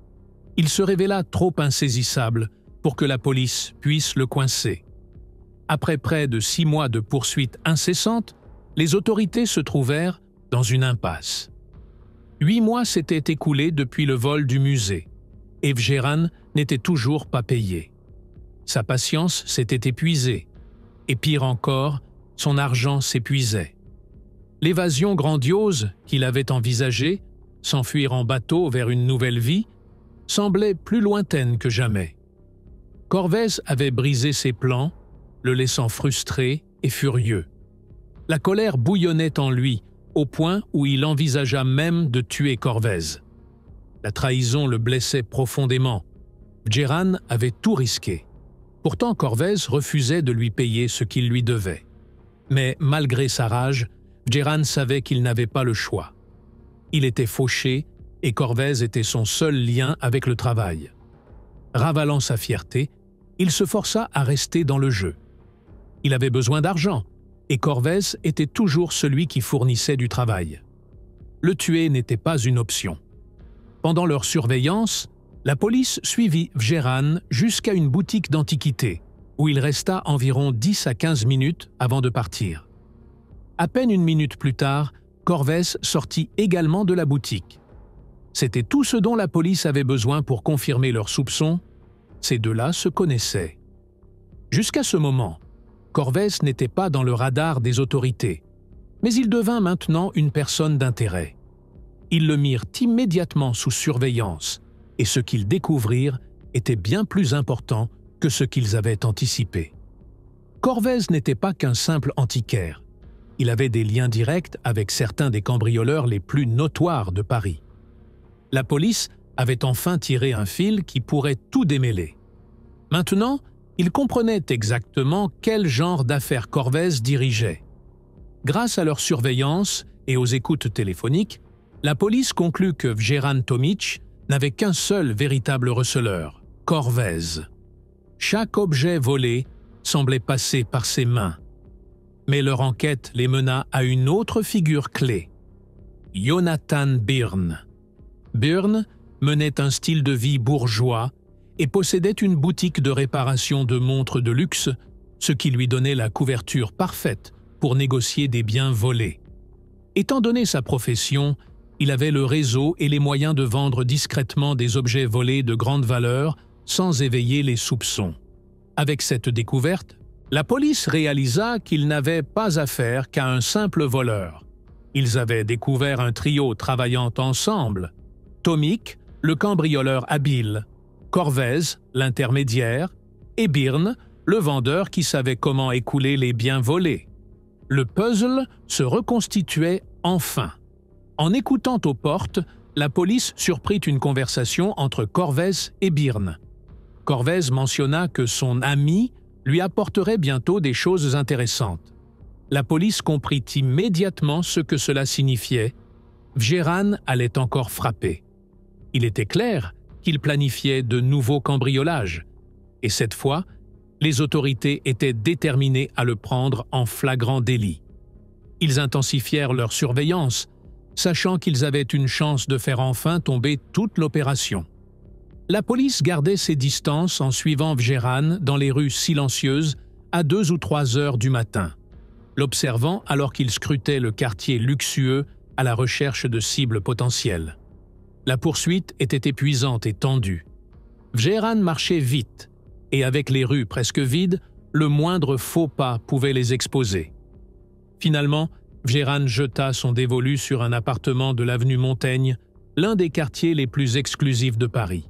Speaker 1: il se révéla trop insaisissable pour que la police puisse le coincer. Après près de 6 mois de poursuites incessantes, les autorités se trouvèrent dans une impasse. 8 mois s'étaient écoulés depuis le vol du musée, et Vjeran n'était toujours pas payé. Sa patience s'était épuisée, et pire encore, son argent s'épuisait. L'évasion grandiose qu'il avait envisagée, s'enfuir en bateau vers une nouvelle vie, semblait plus lointaine que jamais. Corvès avait brisé ses plans, le laissant frustré et furieux. La colère bouillonnait en lui, au point où il envisagea même de tuer Corvès. La trahison le blessait profondément. Vjeran avait tout risqué. Pourtant Corvès refusait de lui payer ce qu'il lui devait. Mais malgré sa rage, Vjeran savait qu'il n'avait pas le choix. Il était fauché et Corvès était son seul lien avec le travail. Ravalant sa fierté, il se força à rester dans le jeu. Il avait besoin d'argent, et Corvès était toujours celui qui fournissait du travail. Le tuer n'était pas une option. Pendant leur surveillance, la police suivit Vjeran jusqu'à une boutique d'antiquités, où il resta environ 10 à 15 minutes avant de partir. À peine une minute plus tard, Corvès sortit également de la boutique. C'était tout ce dont la police avait besoin pour confirmer leurs soupçons. Ces deux-là se connaissaient. Jusqu'à ce moment, Corvès n'était pas dans le radar des autorités, mais il devint maintenant une personne d'intérêt. Ils le mirent immédiatement sous surveillance, et ce qu'ils découvrirent était bien plus important que ce qu'ils avaient anticipé. Corvès n'était pas qu'un simple antiquaire. Il avait des liens directs avec certains des cambrioleurs les plus notoires de Paris. La police avait enfin tiré un fil qui pourrait tout démêler. Maintenant, il comprenait exactement quel genre d'affaires Corvès dirigeait. Grâce à leur surveillance et aux écoutes téléphoniques, la police conclut que Vjeran Tomić n'avait qu'un seul véritable receleur, Corvès. Chaque objet volé semblait passer par ses mains. Mais leur enquête les mena à une autre figure clé, Jonathan Byrne. Byrne menait un style de vie bourgeois et possédait une boutique de réparation de montres de luxe, ce qui lui donnait la couverture parfaite pour négocier des biens volés. Étant donné sa profession, il avait le réseau et les moyens de vendre discrètement des objets volés de grande valeur sans éveiller les soupçons. Avec cette découverte, la police réalisa qu'ils n'avaient pas affaire qu'à un simple voleur. Ils avaient découvert un trio travaillant ensemble: Tomić, le cambrioleur habile, Corvès, l'intermédiaire, et Byrne, le vendeur qui savait comment écouler les biens volés. Le puzzle se reconstituait enfin. En écoutant aux portes, la police surprit une conversation entre Corvès et Byrne. Corvès mentionna que son ami lui apporterait bientôt des choses intéressantes. La police comprit immédiatement ce que cela signifiait. Vjeran allait encore frapper. Il était clair qu'il planifiait de nouveaux cambriolages, et cette fois, les autorités étaient déterminées à le prendre en flagrant délit. Ils intensifièrent leur surveillance, sachant qu'ils avaient une chance de faire enfin tomber toute l'opération. La police gardait ses distances en suivant Vjeran dans les rues silencieuses à 2 ou 3 heures du matin, l'observant alors qu'il scrutait le quartier luxueux à la recherche de cibles potentielles. La poursuite était épuisante et tendue. Vjeran marchait vite, et avec les rues presque vides, le moindre faux pas pouvait les exposer. Finalement, Vjeran jeta son dévolu sur un appartement de l'avenue Montaigne, l'un des quartiers les plus exclusifs de Paris.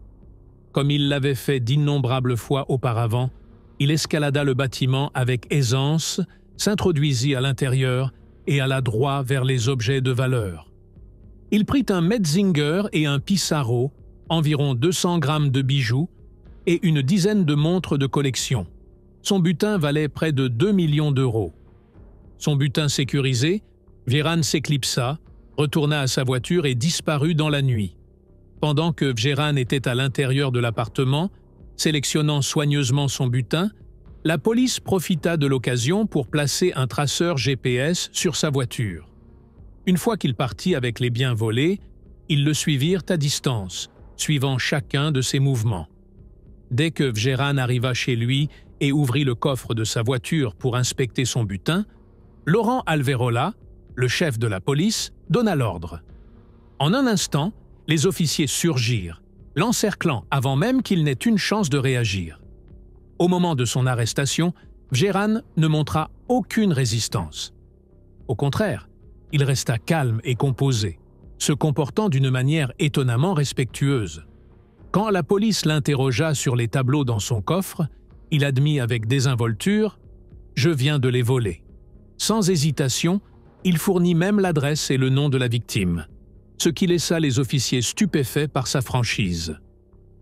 Speaker 1: Comme il l'avait fait d'innombrables fois auparavant, il escalada le bâtiment avec aisance, s'introduisit à l'intérieur et alla droit vers les objets de valeur. Il prit un Metzinger et un Pissarro, environ 200 grammes de bijoux et une dizaine de montres de collection. Son butin valait près de 2 millions d'euros. Son butin sécurisé, Vjeran s'éclipsa, retourna à sa voiture et disparut dans la nuit. Pendant que Vjeran était à l'intérieur de l'appartement, sélectionnant soigneusement son butin, la police profita de l'occasion pour placer un traceur GPS sur sa voiture. Une fois qu'il partit avec les biens volés, ils le suivirent à distance, suivant chacun de ses mouvements. Dès que Vjeran arriva chez lui et ouvrit le coffre de sa voiture pour inspecter son butin, Laurent Alverola, le chef de la police, donna l'ordre. En un instant, les officiers surgirent, l'encerclant avant même qu'il n'ait une chance de réagir. Au moment de son arrestation, Vjeran ne montra aucune résistance. Au contraire, il resta calme et composé, se comportant d'une manière étonnamment respectueuse. Quand la police l'interrogea sur les tableaux dans son coffre, il admit avec désinvolture « Je viens de les voler ». Sans hésitation, il fournit même l'adresse et le nom de la victime, ce qui laissa les officiers stupéfaits par sa franchise.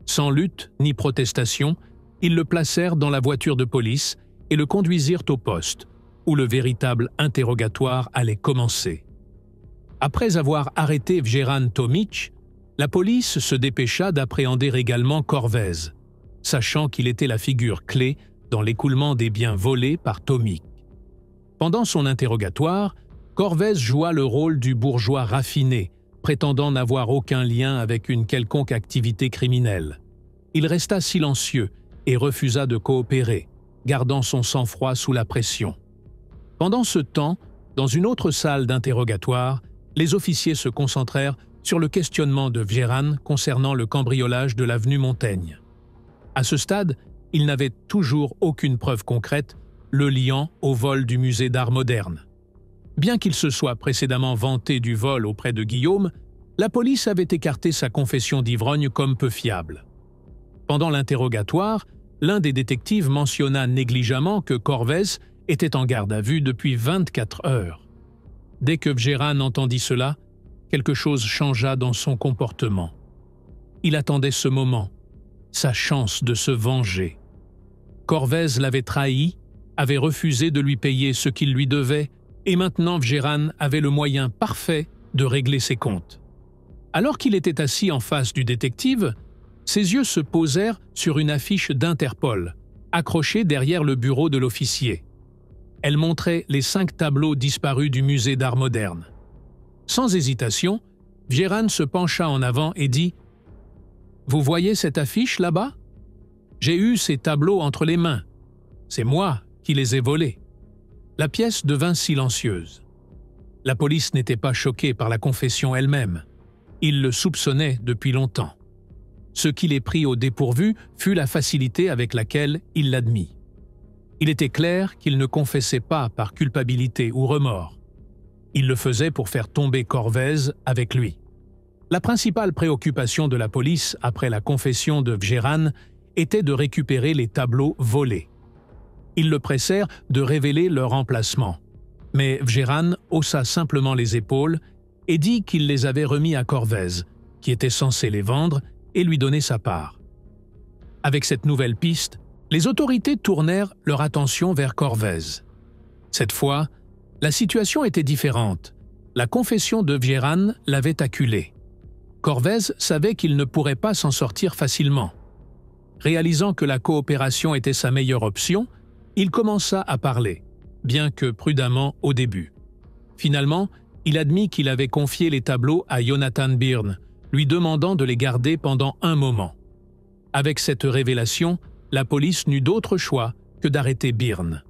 Speaker 1: Sans lutte ni protestation, ils le placèrent dans la voiture de police et le conduisirent au poste, où le véritable interrogatoire allait commencer. Après avoir arrêté Vjeran Tomic, la police se dépêcha d'appréhender également Corvez, sachant qu'il était la figure clé dans l'écoulement des biens volés par Tomic. Pendant son interrogatoire, Corvez joua le rôle du bourgeois raffiné, prétendant n'avoir aucun lien avec une quelconque activité criminelle. Il resta silencieux et refusa de coopérer, gardant son sang-froid sous la pression. Pendant ce temps, dans une autre salle d'interrogatoire, les officiers se concentrèrent sur le questionnement de Vjeran concernant le cambriolage de l'avenue Montaigne. À ce stade, il n'avait toujours aucune preuve concrète le liant au vol du musée d'art moderne. Bien qu'il se soit précédemment vanté du vol auprès de Guillaume, la police avait écarté sa confession d'ivrogne comme peu fiable. Pendant l'interrogatoire, l'un des détectives mentionna négligemment que Corvez était en garde à vue depuis 24 heures. Dès que Vjeran entendit cela, quelque chose changea dans son comportement. Il attendait ce moment, sa chance de se venger. Corvez l'avait trahi, avait refusé de lui payer ce qu'il lui devait, et maintenant Vjeran avait le moyen parfait de régler ses comptes. Alors qu'il était assis en face du détective, ses yeux se posèrent sur une affiche d'Interpol, accrochée derrière le bureau de l'officier. Elle montrait les 5 tableaux disparus du musée d'art moderne. Sans hésitation, Vjeran se pencha en avant et dit « Vous voyez cette affiche là-bas? J'ai eu ces tableaux entre les mains. C'est moi qui les ai volés. » La pièce devint silencieuse. La police n'était pas choquée par la confession elle-même. Il le soupçonnait depuis longtemps. Ce qui les prit au dépourvu fut la facilité avec laquelle il l'admit. Il était clair qu'il ne confessait pas par culpabilité ou remords. Il le faisait pour faire tomber Corvez avec lui. La principale préoccupation de la police après la confession de Vjeran était de récupérer les tableaux volés. Ils le pressèrent de révéler leur emplacement. Mais Vjeran haussa simplement les épaules et dit qu'il les avait remis à Corvez, qui était censé les vendre et lui donner sa part. Avec cette nouvelle piste, les autorités tournèrent leur attention vers Corvez. Cette fois, la situation était différente. La confession de Vjeran l'avait acculé. Corvez savait qu'il ne pourrait pas s'en sortir facilement. Réalisant que la coopération était sa meilleure option, il commença à parler, bien que prudemment au début. Finalement, il admit qu'il avait confié les tableaux à Jonathan Byrne, lui demandant de les garder pendant un moment. Avec cette révélation, la police n'eut d'autre choix que d'arrêter Byrne.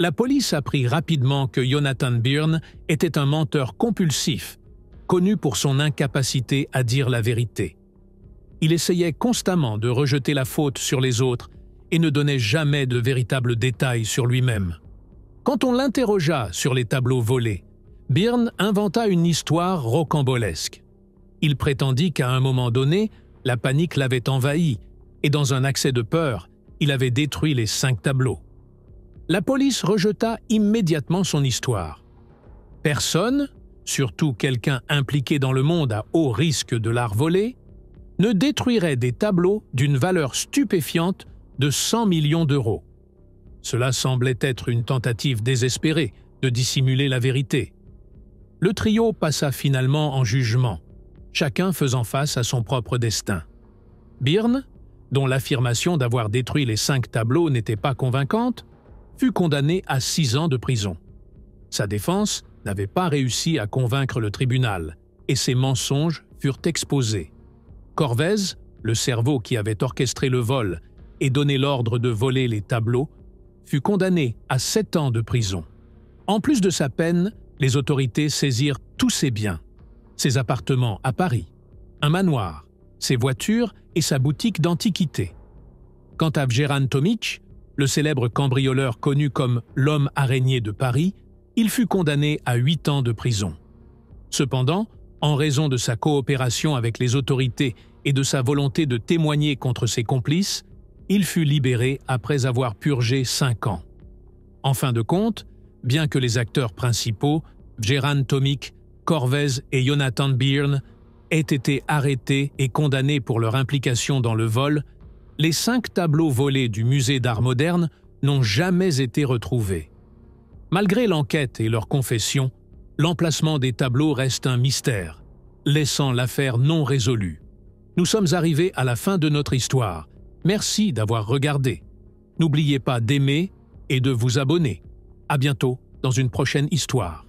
Speaker 1: La police apprit rapidement que Jonathan Byrne était un menteur compulsif, connu pour son incapacité à dire la vérité. Il essayait constamment de rejeter la faute sur les autres et ne donnait jamais de véritables détails sur lui-même. Quand on l'interrogea sur les tableaux volés, Byrne inventa une histoire rocambolesque. Il prétendit qu'à un moment donné, la panique l'avait envahi et dans un accès de peur, il avait détruit les 5 tableaux. La police rejeta immédiatement son histoire. Personne, surtout quelqu'un impliqué dans le monde à haut risque de l'art volé, ne détruirait des tableaux d'une valeur stupéfiante de 100 millions d'euros. Cela semblait être une tentative désespérée de dissimuler la vérité. Le trio passa finalement en jugement, chacun faisant face à son propre destin. Byrne, dont l'affirmation d'avoir détruit les 5 tableaux n'était pas convaincante, fut condamné à 6 ans de prison. Sa défense n'avait pas réussi à convaincre le tribunal, et ses mensonges furent exposés. Corvèze, le cerveau qui avait orchestré le vol et donné l'ordre de voler les tableaux, fut condamné à 7 ans de prison. En plus de sa peine, les autorités saisirent tous ses biens, ses appartements à Paris, un manoir, ses voitures et sa boutique d'antiquités. Quant à Vjeran Tomić, le célèbre cambrioleur connu comme l'homme araignée de Paris, il fut condamné à 8 ans de prison. Cependant, en raison de sa coopération avec les autorités et de sa volonté de témoigner contre ses complices, il fut libéré après avoir purgé 5 ans. En fin de compte, bien que les acteurs principaux, Vjeran Tomić, Corvèze et Jonathan Byrne, aient été arrêtés et condamnés pour leur implication dans le vol, les 5 tableaux volés du musée d'art moderne n'ont jamais été retrouvés. Malgré l'enquête et leur confession, l'emplacement des tableaux reste un mystère, laissant l'affaire non résolue. Nous sommes arrivés à la fin de notre histoire. Merci d'avoir regardé. N'oubliez pas d'aimer et de vous abonner. À bientôt dans une prochaine histoire.